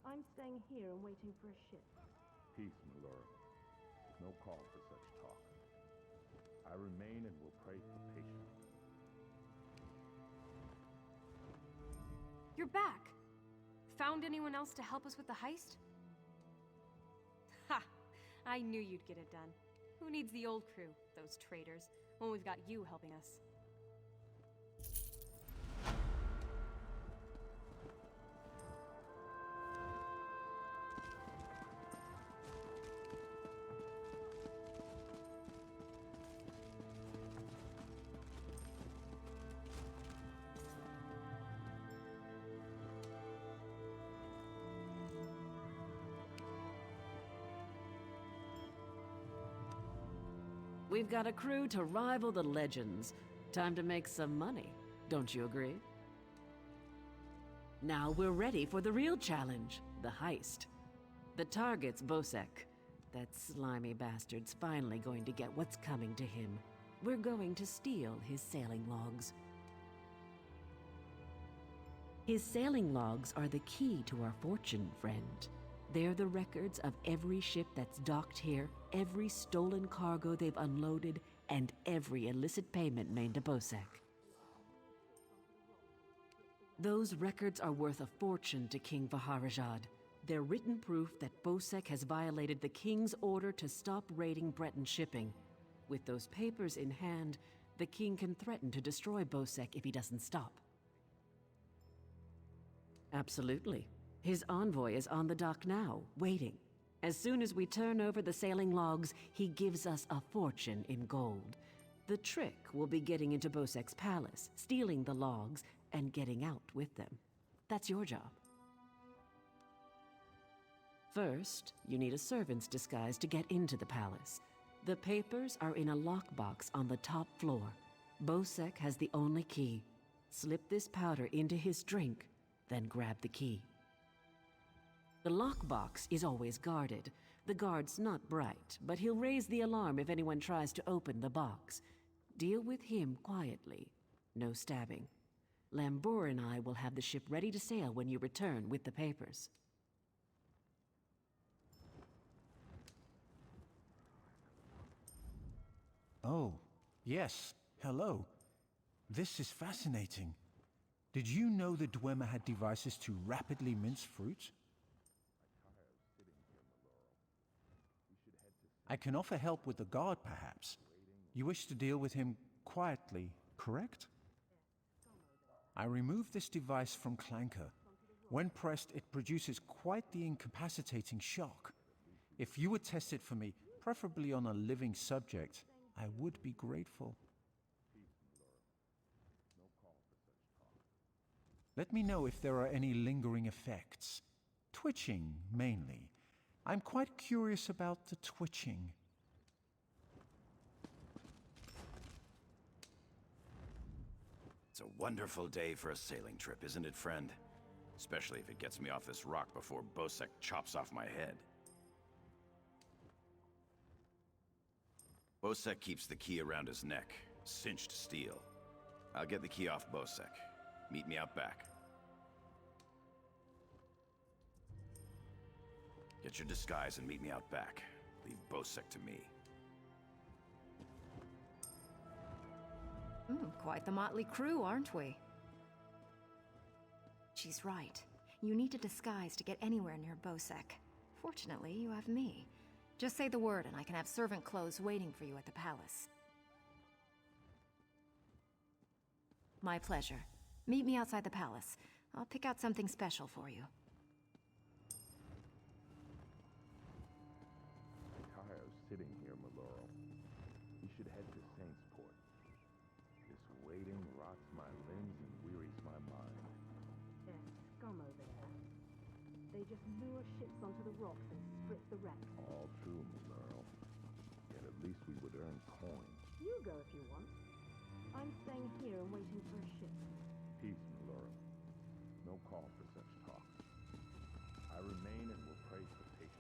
I'm staying here and waiting for a ship. Peace, my lord. There's no call for such talk. I remain and will pray for patience. You're back! Found anyone else to help us with the heist? Ha! I knew you'd get it done. Who needs the old crew, those traitors, when we've got you helping us? We've got a crew to rival the legends. Time to make some money. Don't you agree? Now we're ready for the real challenge, the heist. The target's Bosek. That slimy bastard's finally going to get what's coming to him. We're going to steal his sailing logs. His sailing logs are the key to our fortune, friend. They're the records of every ship that's docked here, every stolen cargo they've unloaded, and every illicit payment made to Bosek. Those records are worth a fortune to King Vaharajad. They're written proof that Bosek has violated the king's order to stop raiding Breton shipping. With those papers in hand, the king can threaten to destroy Bosek if he doesn't stop. Absolutely. His envoy is on the dock now, waiting. As soon as we turn over the sailing logs, he gives us a fortune in gold. The trick will be getting into Bosek's palace, stealing the logs, and getting out with them. That's your job. First, you need a servant's disguise to get into the palace. The papers are in a lockbox on the top floor. Bosek has the only key. Slip this powder into his drink, then grab the key. The lockbox is always guarded. The guard's not bright, but he'll raise the alarm if anyone tries to open the box. Deal with him quietly. No stabbing. Lambour and I will have the ship ready to sail when you return with the papers. Oh, yes. Hello. This is fascinating. Did you know the Dwemer had devices to rapidly mince fruit? I can offer help with the guard, perhaps. You wish to deal with him quietly, correct? I removed this device from Clanker. When pressed, it produces quite the incapacitating shock. If you would test it for me, preferably on a living subject, I would be grateful. Let me know if there are any lingering effects. Twitching, mainly. I'm quite curious about the twitching. It's a wonderful day for a sailing trip, isn't it, friend? Especially if it gets me off this rock before Bosek chops off my head. Bosek keeps the key around his neck, cinched steel. I'll get the key off Bosek. Meet me out back. Get your disguise and meet me out back. Leave Bosek to me. Quite the motley crew, aren't we? She's right. You need a disguise to get anywhere near Bosek. Fortunately, you have me. Just say the word and I can have servant clothes waiting for you at the palace. My pleasure. Meet me outside the palace. I'll pick out something special for you. I'm tired of sitting here, Maloro. We should head to Saintsport. This waiting rots my limbs and wearies my mind. There's scum over there. They just lure ships onto the rocks and strip the wreck. All true, Maloro. Yet at least we would earn coins. You go if you want. I'm staying here and waiting for a ship. Peace, Maloro. No call for such talk. I remain and will pray for patience.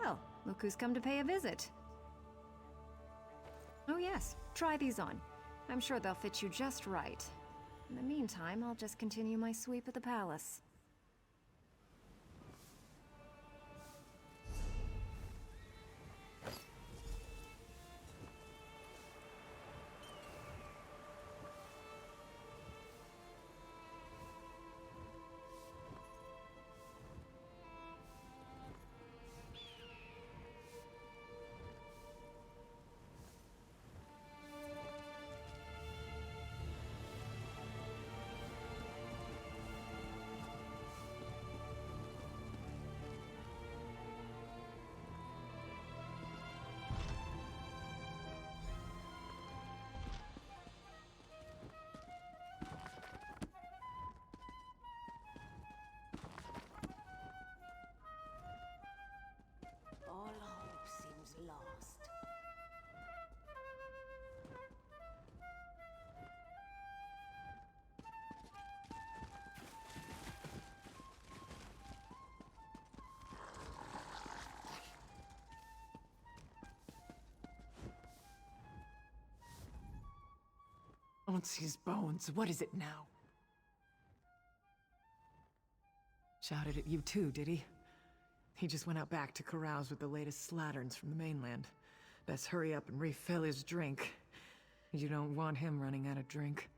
Well, look who's come to pay a visit. Oh yes, try these on. I'm sure they'll fit you just right. In the meantime, I'll just continue my sweep of the palace. All hope seems lost. Onsi's bones, what is it now? Shouted at you too, did he? He just went out back to carouse with the latest slatterns from the mainland. Best hurry up and refill his drink. You don't want him running out of drink.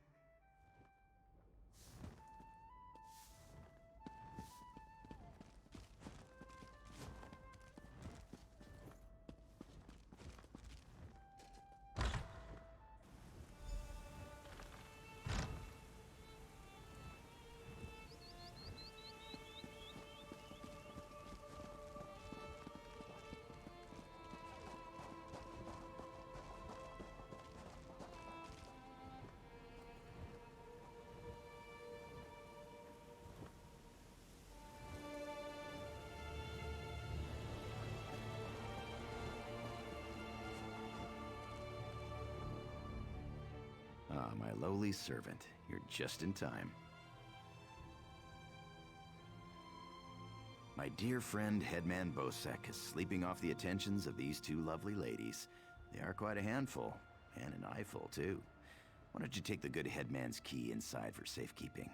Ah, my lowly servant. You're just in time. My dear friend Headman Bosek is sleeping off the attentions of these two lovely ladies. They are quite a handful, and an eyeful, too. Why don't you take the good Headman's key inside for safekeeping?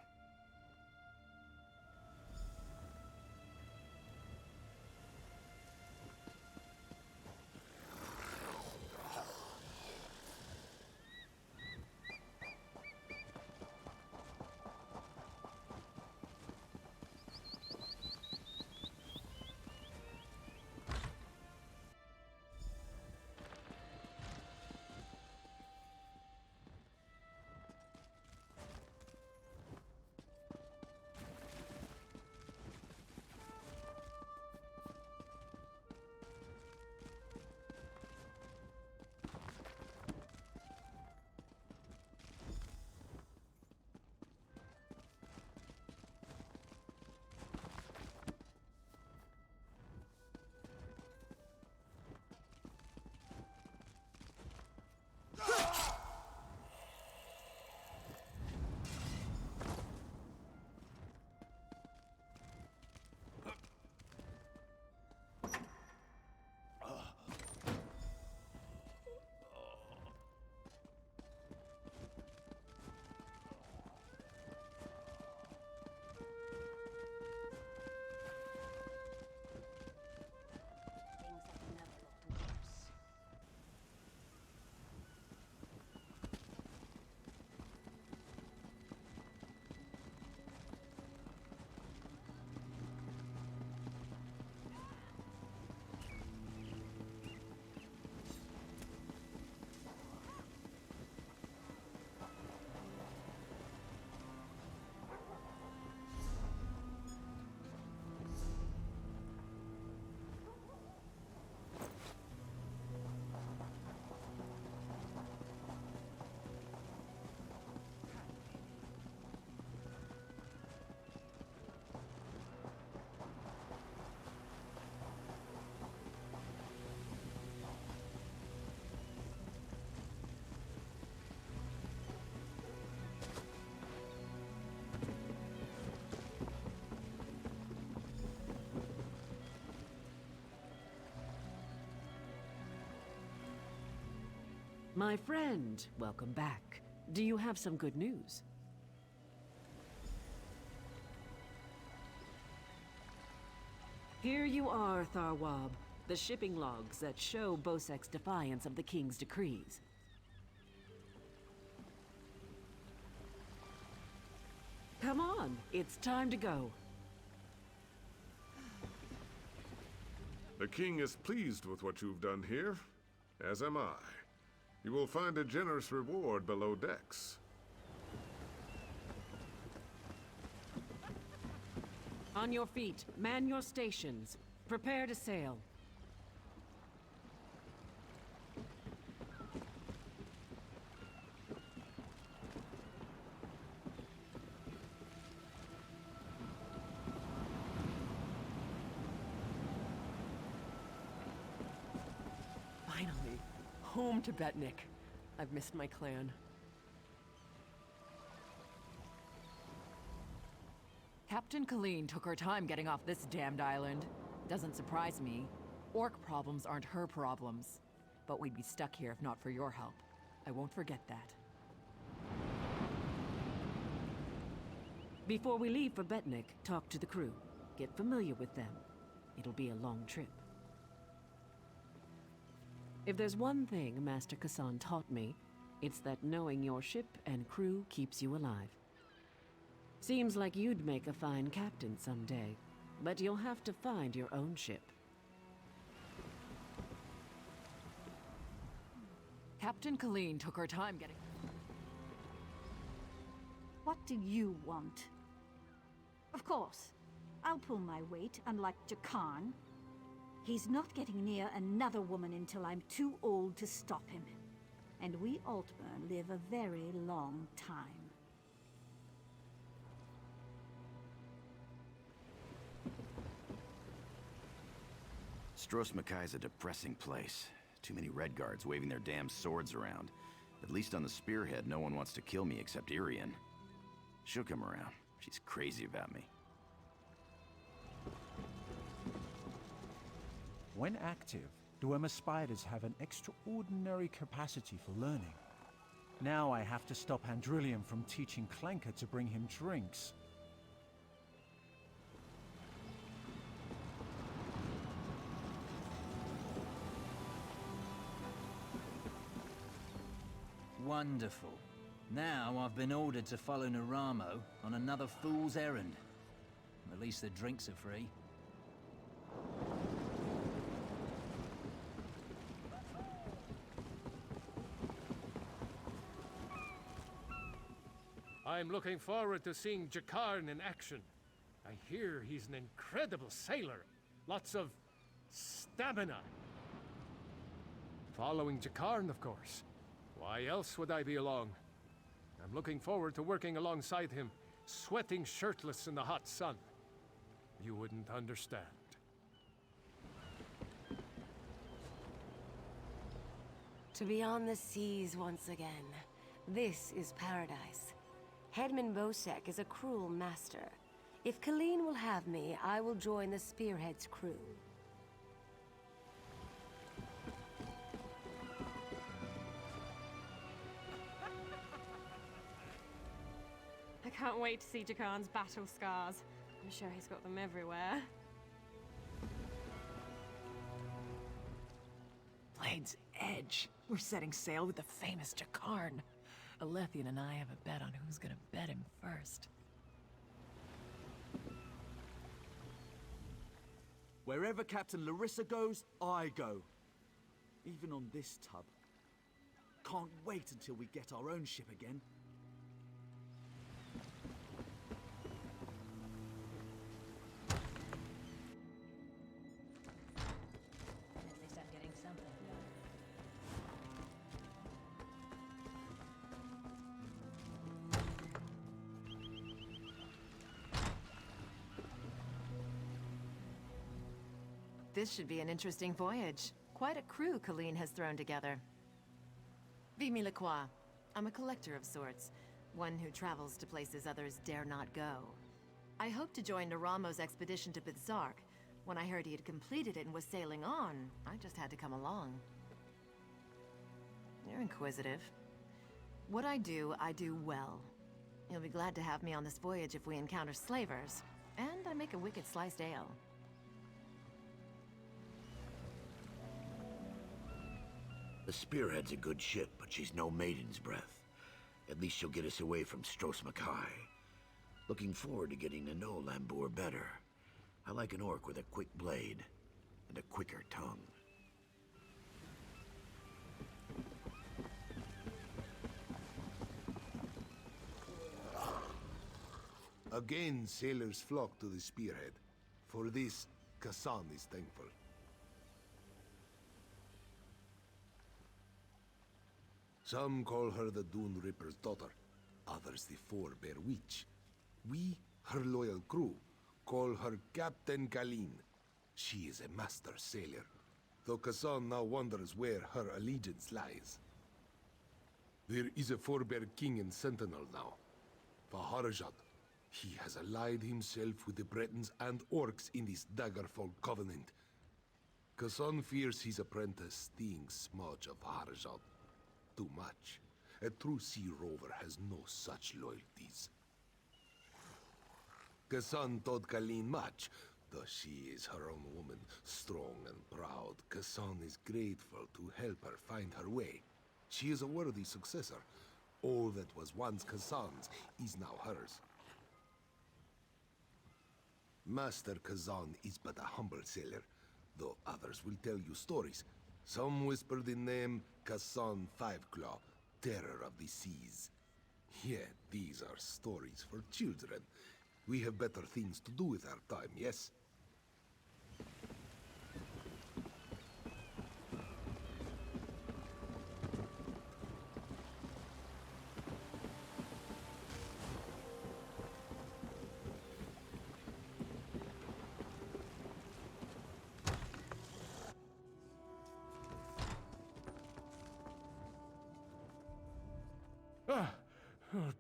My friend, welcome back. Do you have some good news? Here you are, Tharwab. The shipping logs that show Bosek's defiance of the King's decrees. Come on, it's time to go. The king is pleased with what you've done here, as am I. You will find a generous reward below decks. On your feet, man your stations. Prepare to sail. Finally, home to Betnik. I've missed my clan. Captain Colleen took her time getting off this damned island. Doesn't surprise me. Orc problems aren't her problems. But we'd be stuck here if not for your help. I won't forget that. Before we leave for Betnik, talk to the crew. Get familiar with them. It'll be a long trip. If there's one thing Master Kassan taught me, it's that knowing your ship and crew keeps you alive. Seems like you'd make a fine captain someday, but you'll have to find your own ship. Captain Colleen took her time getting... What do you want? Of course, I'll pull my weight, unlike Jakarn. He's not getting near another woman until I'm too old to stop him. And we Altmer live a very long time. Stros Makai's a depressing place. Too many Redguards waving their damn swords around. At least on the spearhead, no one wants to kill me except Irian. She'll come around. She's crazy about me. When active, Dwemer spiders have an extraordinary capacity for learning. Now I have to stop Andrillium from teaching Clanker to bring him drinks. Wonderful. Now I've been ordered to follow Naramo on another fool's errand. At least the drinks are free. I'm looking forward to seeing Jakarn in action. I hear he's an incredible sailor. Lots of stamina. Following Jakarn, of course. Why else would I be along? I'm looking forward to working alongside him, sweating shirtless in the hot sun. You wouldn't understand. To be on the seas once again. This is paradise. Headman Bosek is a cruel master. If Colleen will have me, I will join the Spearhead's crew. I can't wait to see Jakarn's battle scars. I'm sure he's got them everywhere. Blade's Edge. We're setting sail with the famous Jakarn. Alethian and I have a bet on who's gonna bet him first. Wherever Captain Larissa goes, I go. Even on this tub. Can't wait until we get our own ship again. At least I'm getting something done. This should be an interesting voyage. Quite a crew Colleen has thrown together. Vimy Lacroix. I'm a collector of sorts. One who travels to places others dare not go. I hope to join Naramo's expedition to Bithzark. When I heard he had completed it and was sailing on, I just had to come along. You're inquisitive. What I do well. You'll be glad to have me on this voyage if we encounter slavers. And I make a wicked sliced ale. The Spearhead's a good ship, but she's no maiden's breath. At least she'll get us away from Stros Makai. Looking forward to getting to know Lambour better. I like an orc with a quick blade and a quicker tongue. Again, sailors flock to the Spearhead. For this, Kassan is thankful. Some call her the Dune Ripper's daughter, others the Forebear Witch. We, her loyal crew, call her Captain Kalin. She is a master sailor, though Kassan now wonders where her allegiance lies. There is a Forebear king and sentinel now, Vaharajad. He has allied himself with the Bretons and Orcs in this Daggerfall covenant. Kassan fears his apprentice thinks much of Vaharajad. Too much. A true sea rover has no such loyalties. Kassan taught Kalin much, though she is her own woman, strong and proud. Kassan is grateful to help her find her way. She is a worthy successor. All that was once Kassan's is now hers. Master Kazan is but a humble sailor, though others will tell you stories. Some whisper the name Kassan Fiveclaw, terror of the seas. Yet these are stories for children. We have better things to do with our time, yes?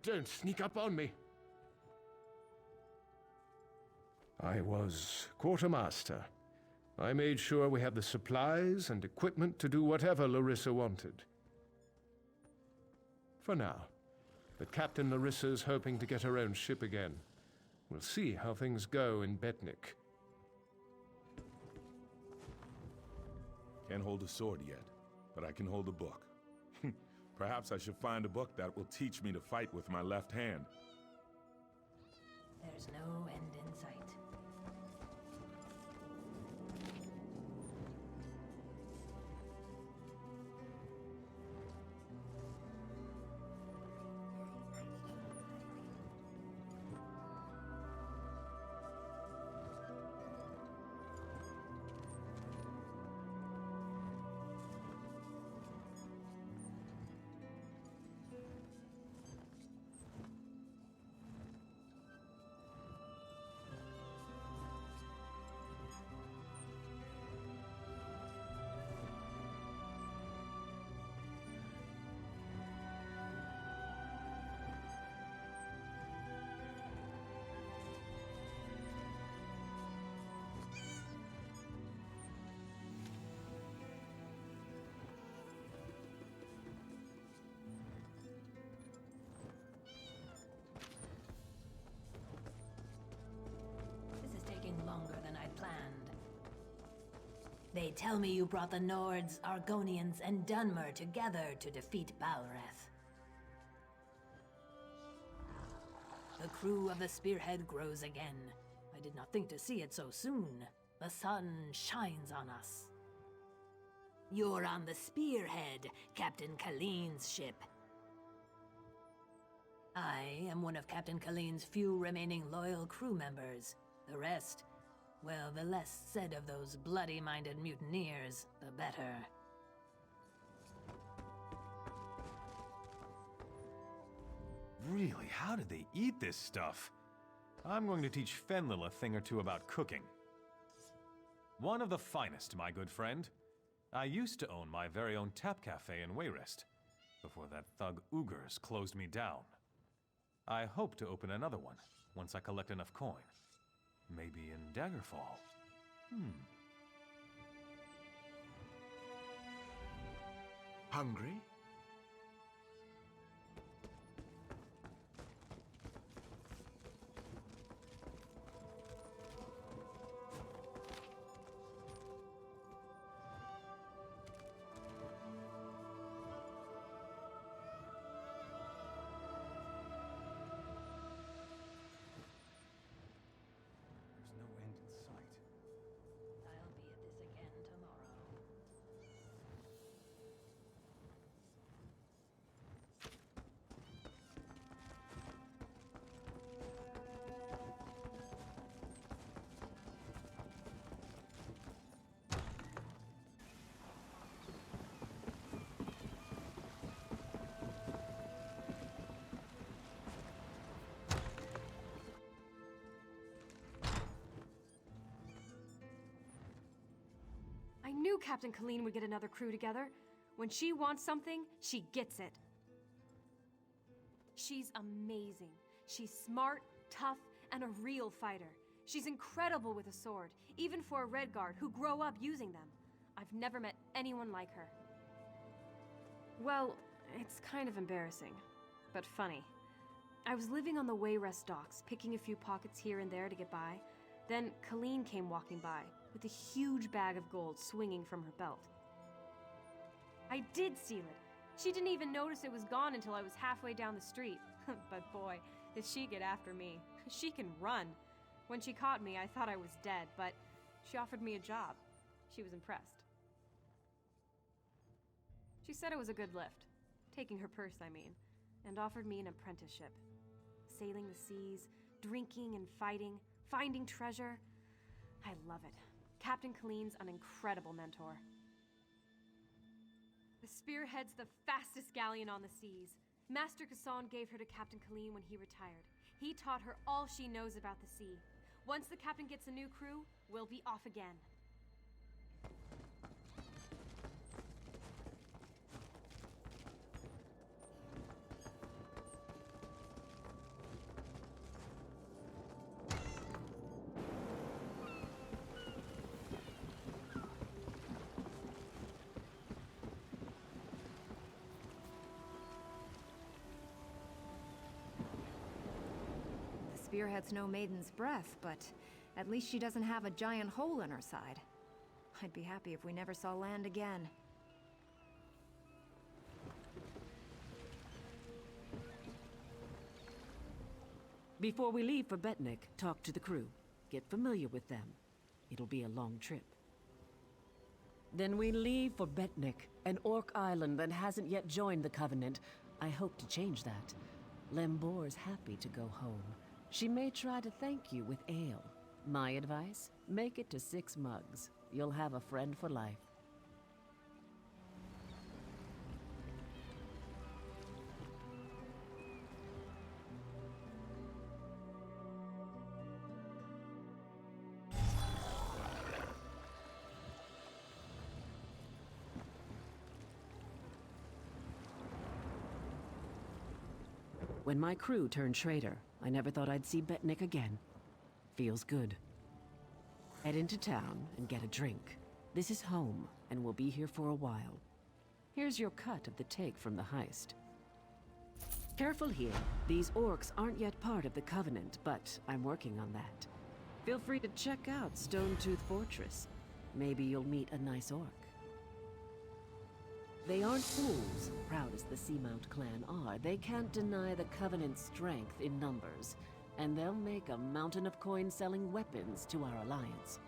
Don't sneak up on me. I was quartermaster. I made sure we had the supplies and equipment to do whatever Larissa wanted. For now. But Captain Larissa's hoping to get her own ship again. We'll see how things go in Betnik. Can't hold a sword yet, but I can hold a book. Perhaps I should find a book that will teach me to fight with my left hand. There's no end in sight. Longer than I'd planned. They tell me you brought the Nords, Argonians, and Dunmer together to defeat Balreth. The crew of the Spearhead grows again. I did not think to see it so soon. The sun shines on us. You're on the Spearhead, Captain Kalin's ship. I am one of Captain Kalin's few remaining loyal crew members. The rest, well, the less said of those bloody-minded mutineers, the better. Really, how did they eat this stuff? I'm going to teach Fenlil a thing or two about cooking. One of the finest, my good friend. I used to own my very own tap cafe in Wayrest, before that thug Ugers closed me down. I hope to open another one, once I collect enough coin. Maybe in Daggerfall. Hungry? Captain Colleen would get another crew together. When she wants something, she gets it. She's amazing. She's smart, tough, and a real fighter. She's incredible with a sword, even for a Redguard who grow up using them. I've never met anyone like her. Well, it's kind of embarrassing, but funny. I was living on the Wayrest docks, picking a few pockets here and there to get by. Then Colleen came walking by, with a huge bag of gold swinging from her belt. I did steal it. She didn't even notice it was gone until I was halfway down the street. But boy, did she get after me. She can run. When she caught me, I thought I was dead, but she offered me a job. She was impressed. She said it was a good lift. Taking her purse, I mean. And offered me an apprenticeship. Sailing the seas, drinking and fighting, finding treasure. I love it. Captain Colleen's an incredible mentor. The Spearhead's the fastest galleon on the seas. Master Kassan gave her to Captain Colleen when he retired. He taught her all she knows about the sea. Once the captain gets a new crew, we'll be off again. Spearhead's no maiden's breath, but at least she doesn't have a giant hole in her side. I'd be happy if we never saw land again. Before we leave for Betnik, talk to the crew. Get familiar with them. It'll be a long trip. Then we leave for Betnik, an orc island that hasn't yet joined the Covenant. I hope to change that. Lembor's happy to go home. She may try to thank you with ale. My advice? Make it to 6 mugs. You'll have a friend for life. When my crew turned traitor, I never thought I'd see Betnik again. Feels good. Head into town and get a drink. This is home, and we'll be here for a while. Here's your cut of the take from the heist. Careful here. These orcs aren't yet part of the Covenant, but I'm working on that. Feel free to check out Stonetooth Fortress. Maybe you'll meet a nice orc. They aren't fools, proud as the Seamount clan are. They can't deny the Covenant's strength in numbers, and they'll make a mountain of coin-selling weapons to our alliance.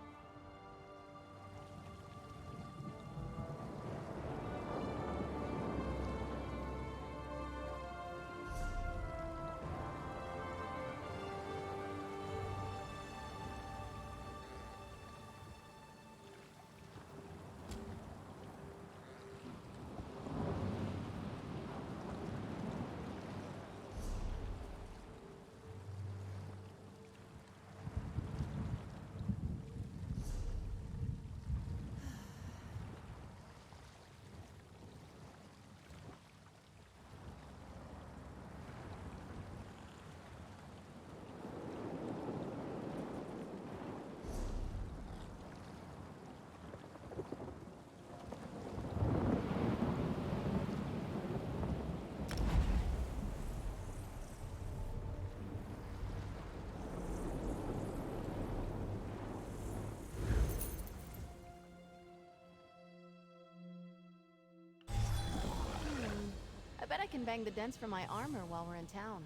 I bet I can bang the dents from my armor while we're in town.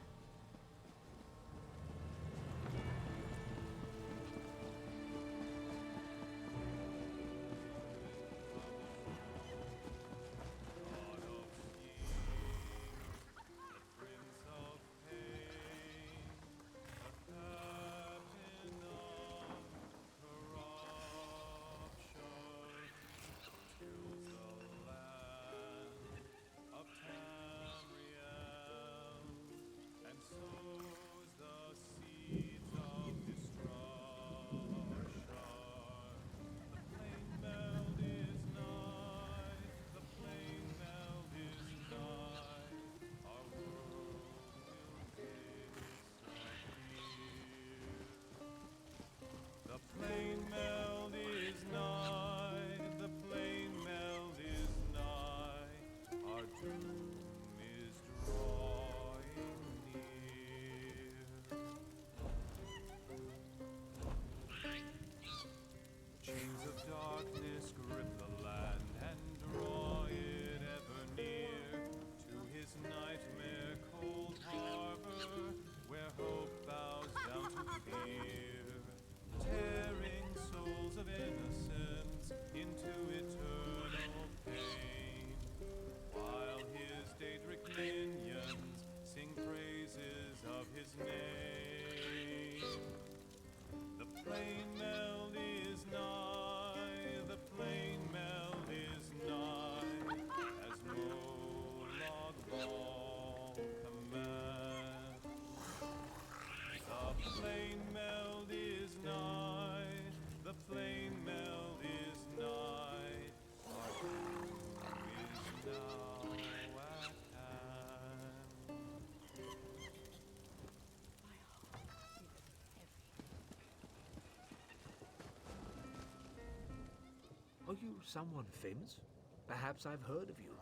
you someone famous? Perhaps I've heard of you.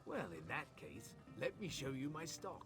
Well, in that case, let me show you my stock.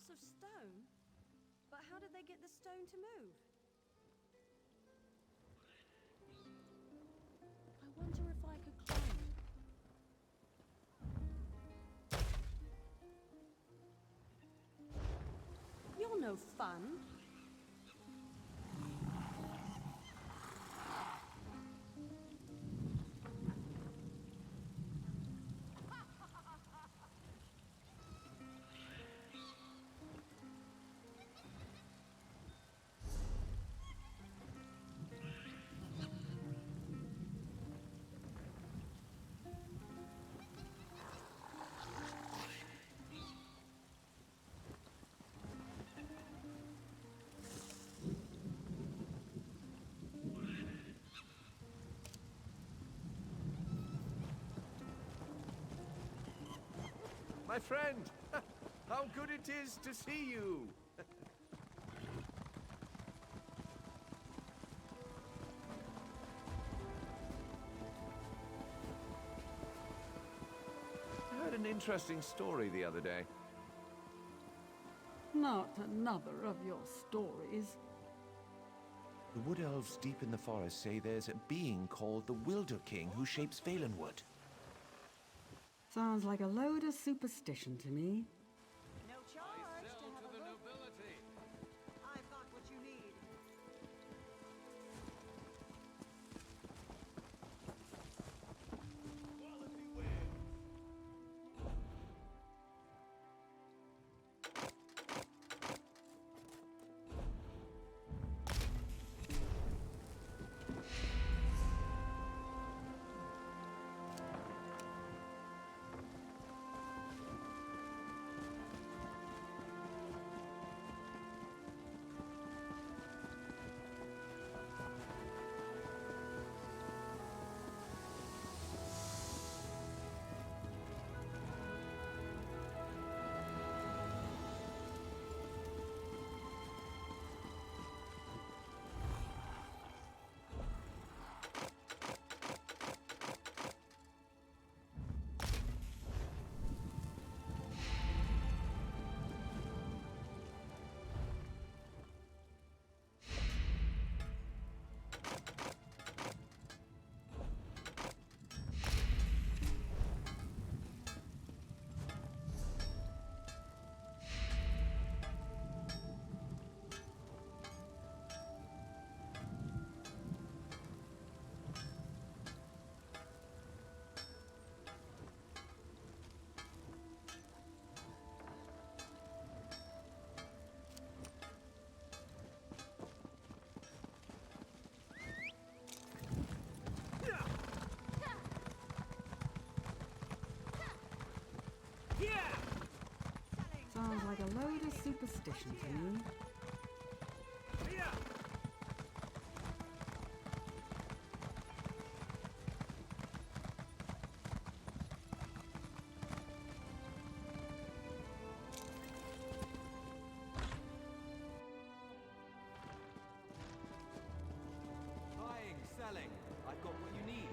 Of stone? But how did they get the stone to move? I wonder if I could climb. You're no fun. My friend! How good it is to see you! I heard an interesting story the other day. Not another of your stories. The Wood Elves deep in the forest say there's a being called the Wilder King who shapes Valenwood. Sounds like a load of superstition to me. No charge to have a look. I've got what you need. Sounds like a load of superstition to me. Buying, selling. I've got what you need.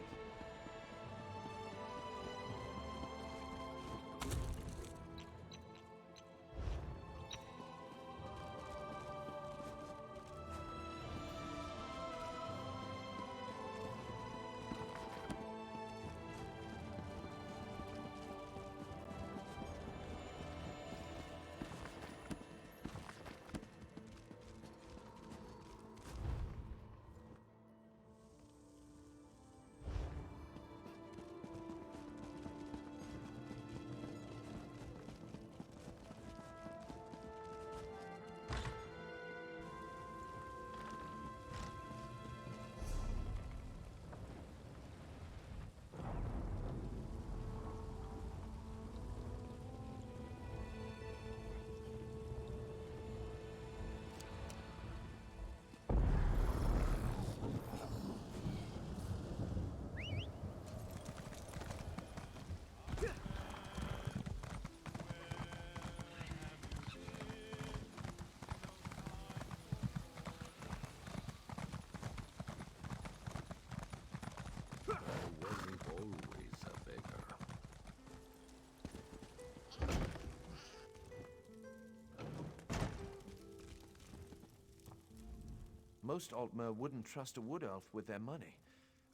Most Altmer wouldn't trust a wood elf with their money.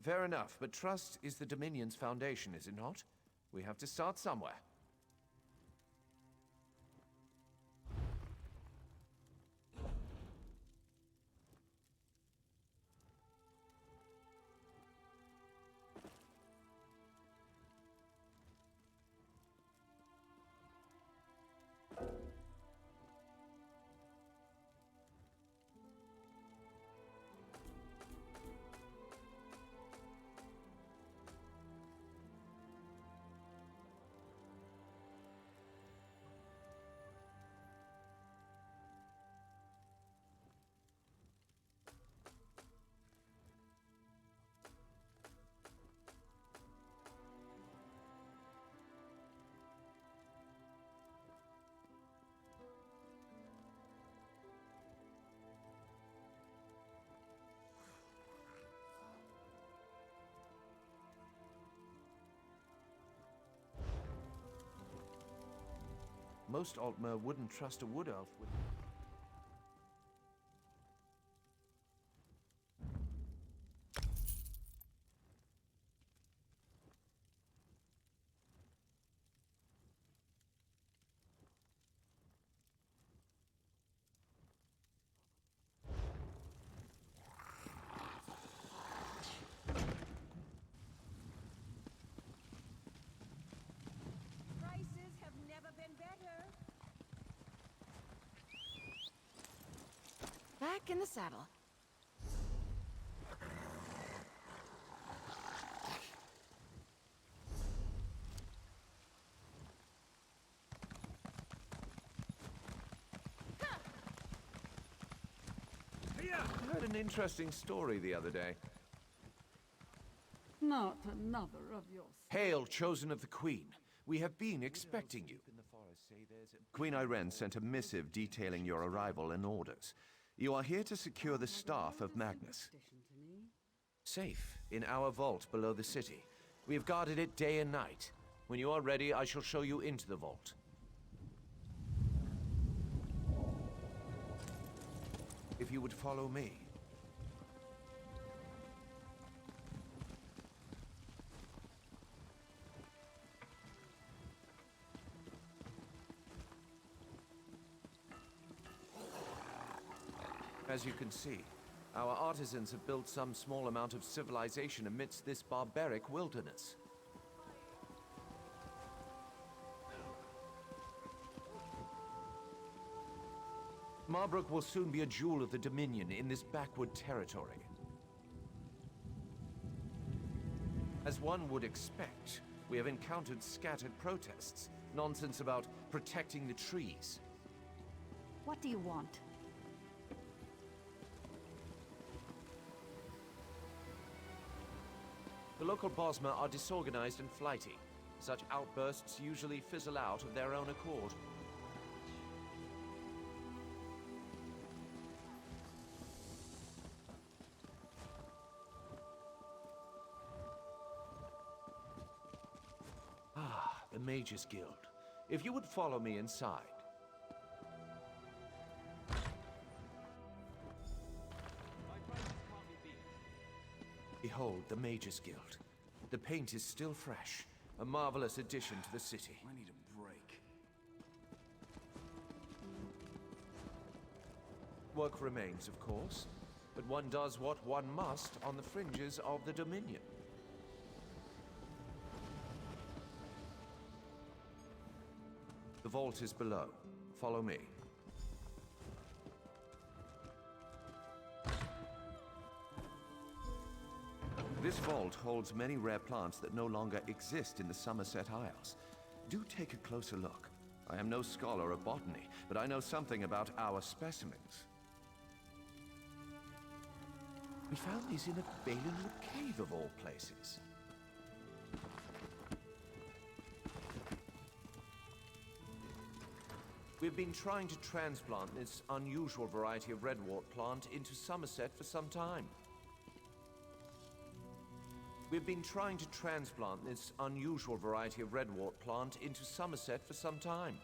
Fair enough, but trust is the Dominion's foundation, is it not? We have to start somewhere. Most Altmer wouldn't trust a wood elf with... Prices have never been better. Back in the saddle. I heard an interesting story the other day. Not another of your... Hail, chosen of the Queen. We have been expecting you. Queen Irene sent a missive detailing your arrival and orders. You are here to secure the staff of Magnus. Safe in our vault below the city. We have guarded it day and night. When you are ready, I shall show you into the vault. If you would follow me. As you can see, our artisans have built some small amount of civilization amidst this barbaric wilderness. Marbrook will soon be a jewel of the Dominion in this backwood territory. As one would expect, we have encountered scattered protests, nonsense about protecting the trees. What do you want? The local Bosmer are disorganized and flighty. Such outbursts usually fizzle out of their own accord. Ah, the Mages Guild. If you would follow me inside. Behold the Mages Guild. The paint is still fresh. A marvelous addition to the city. I need a break. Work remains, of course, but one does what one must on the fringes of the Dominion. The vault is below. Follow me. This vault holds many rare plants that no longer exist in the Somerset Isles. Do take a closer look. I am no scholar of botany, but I know something about our specimens. We found these in a Balinwood cave of all places. We've been trying to transplant this unusual variety of redwort plant into Somerset for some time. We've been trying to transplant this unusual variety of redwort plant into Somerset for some time.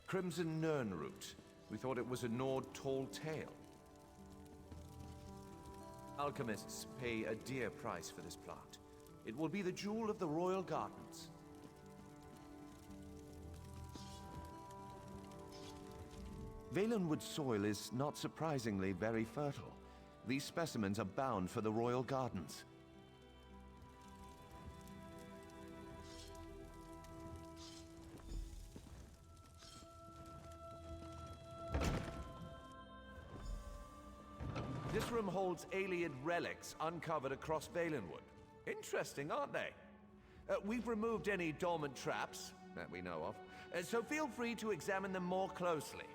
Crimson Nernroot. We thought it was a Nord tall tale. Alchemists pay a dear price for this plant. It will be the jewel of the royal gardens. Valenwood soil is not surprisingly very fertile. These specimens are bound for the royal gardens. This room holds Ayleid relics uncovered across Valenwood. Interesting, aren't they? We've removed any dormant traps that we know of, so feel free to examine them more closely.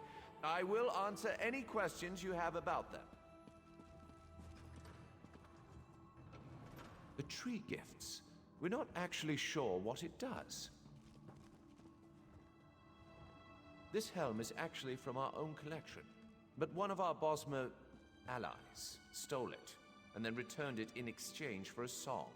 I will answer any questions you have about them. The tree gifts. We're not actually sure what it does. This helm is actually from our own collection, but one of our Bosmer allies stole it, and then returned it in exchange for a song.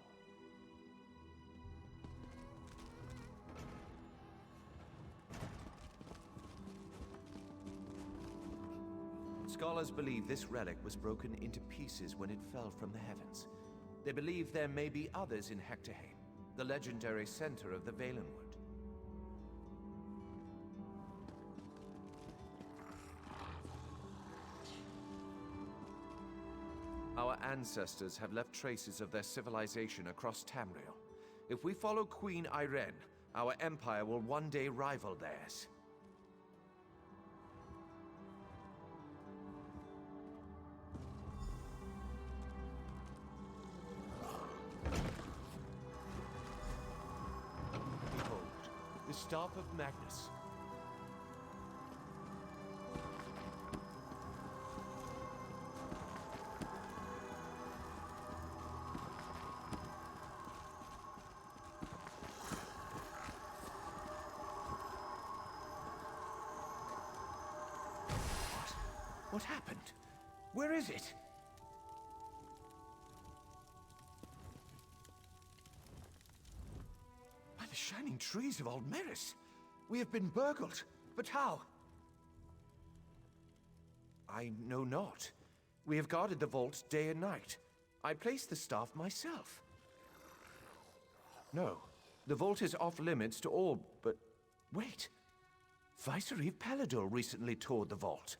Scholars believe this relic was broken into pieces when it fell from the heavens. They believe there may be others in Hectorheim, the legendary center of the Valenwood. Our ancestors have left traces of their civilization across Tamriel. If we follow Queen Irene, our empire will one day rival theirs. Behold, the Staff of Magnus. What happened? Where is it? By the shining trees of Aldmeris, we have been burgled. But how? I know not. We have guarded the vault day and night. I placed the staff myself. No, the vault is off limits to all, but wait. Vicereeve Peladil recently toured the vault.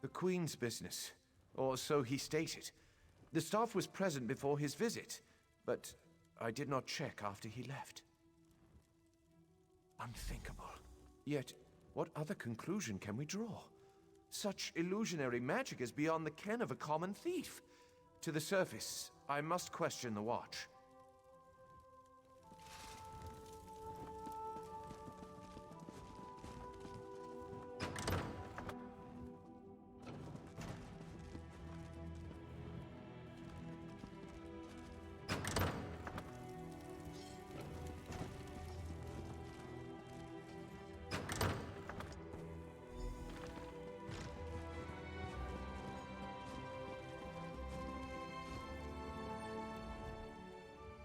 The Queen's business, or so he stated. The staff was present before his visit, but I did not check after he left. Unthinkable. Yet, what other conclusion can we draw? Such illusionary magic is beyond the ken of a common thief. To the surface, I must question the watch.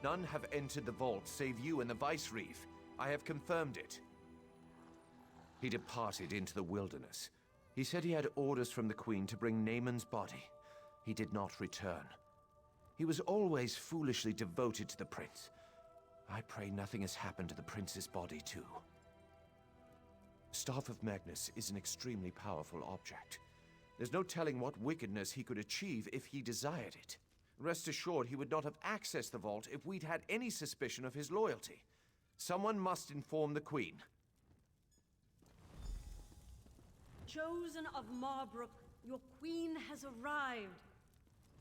None have entered the vault save you and the Vicereeve. I have confirmed it. He departed into the wilderness. He said he had orders from the Queen to bring Naaman's body. He did not return. He was always foolishly devoted to the prince. I pray nothing has happened to the prince's body, too. Staff of Magnus is an extremely powerful object. There's no telling what wickedness he could achieve if he desired it. Rest assured he would not have accessed the vault if we'd had any suspicion of his loyalty. Someone must inform the Queen. Chosen of Marbrook, your queen has arrived.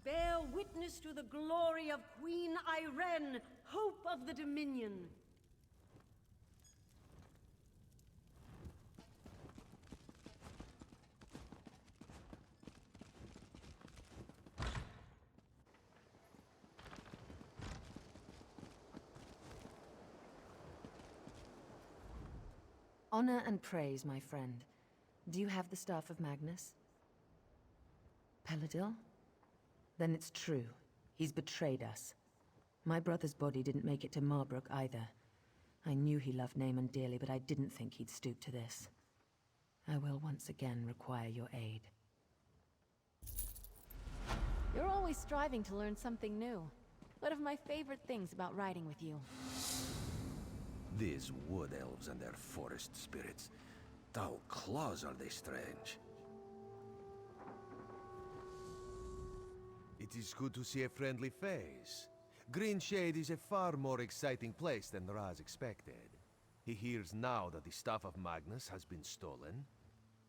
Bear witness to the glory of Queen Irene, hope of the Dominion. Honor and praise, my friend. Do you have the Staff of Magnus? Peladil? Then it's true. He's betrayed us. My brother's body didn't make it to Marbrook either. I knew he loved Naaman dearly, but I didn't think he'd stoop to this. I will once again require your aid. You're always striving to learn something new. One of my favorite things about riding with you. These wood elves and their forest spirits. Thou claws are they strange. It is good to see a friendly face. Greenshade is a far more exciting place than Raz expected. He hears now that the Staff of Magnus has been stolen.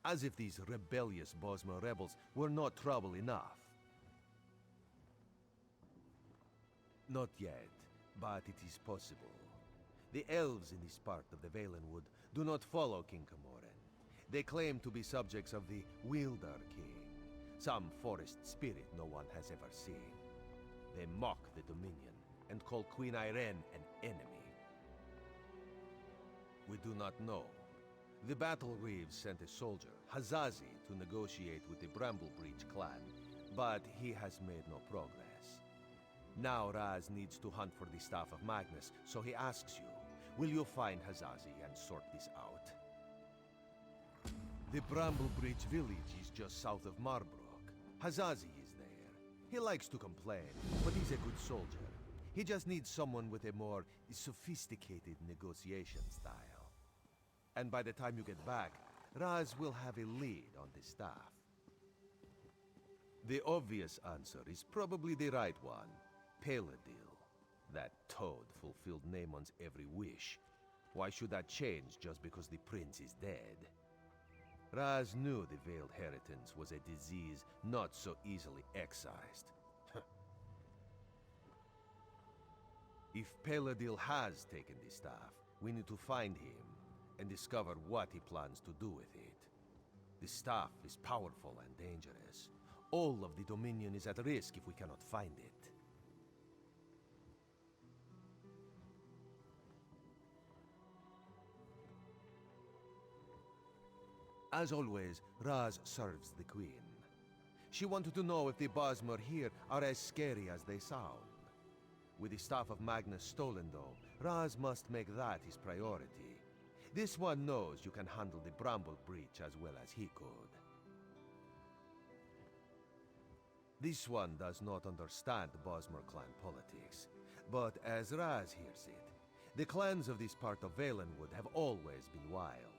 As if these rebellious Bosmer rebels were not trouble enough. Not yet, but it is possible. The elves in this part of the Valenwood do not follow King Camoran. They claim to be subjects of the Wilder King, some forest spirit no one has ever seen. They mock the Dominion and call Queen Irene an enemy. We do not know. The Battle Reeves sent a soldier, Hazazi, to negotiate with the Bramblebreach clan, but he has made no progress. Now Raz needs to hunt for the Staff of Magnus, so he asks you, will you find Hazazi and sort this out? The Bramblebreach village is just south of Marbrook. Hazazi is there. He likes to complain, but he's a good soldier. He just needs someone with a more sophisticated negotiation style. And by the time you get back, Raz will have a lead on the staff. The obvious answer is probably the right one. Paladil. That toad fulfilled Naamon's every wish. Why should that change just because the prince is dead? Raz knew the Veiled Heritance was a disease not so easily excised. If Paladil has taken the staff, we need to find him and discover what he plans to do with it. The staff is powerful and dangerous. All of the Dominion is at risk if we cannot find it. As always, Raz serves the Queen. She wanted to know if the Bosmer here are as scary as they sound. With the Staff of Magnus stolen, though, Raz must make that his priority. This one knows you can handle the Bramblebreach as well as he could. This one does not understand Bosmer clan politics, but as Raz hears it, the clans of this part of Valenwood have always been wild.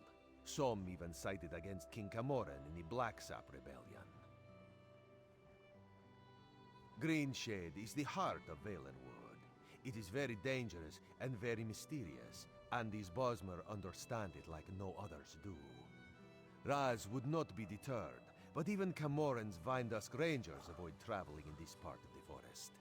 Some even sided against King Camoran in the Blacksap Rebellion. Greenshade is the heart of Valenwood. It is very dangerous and very mysterious, and these Bosmer understand it like no others do. Raz would not be deterred, but even Camoran's Vindusk Rangers avoid traveling in this part of the forest.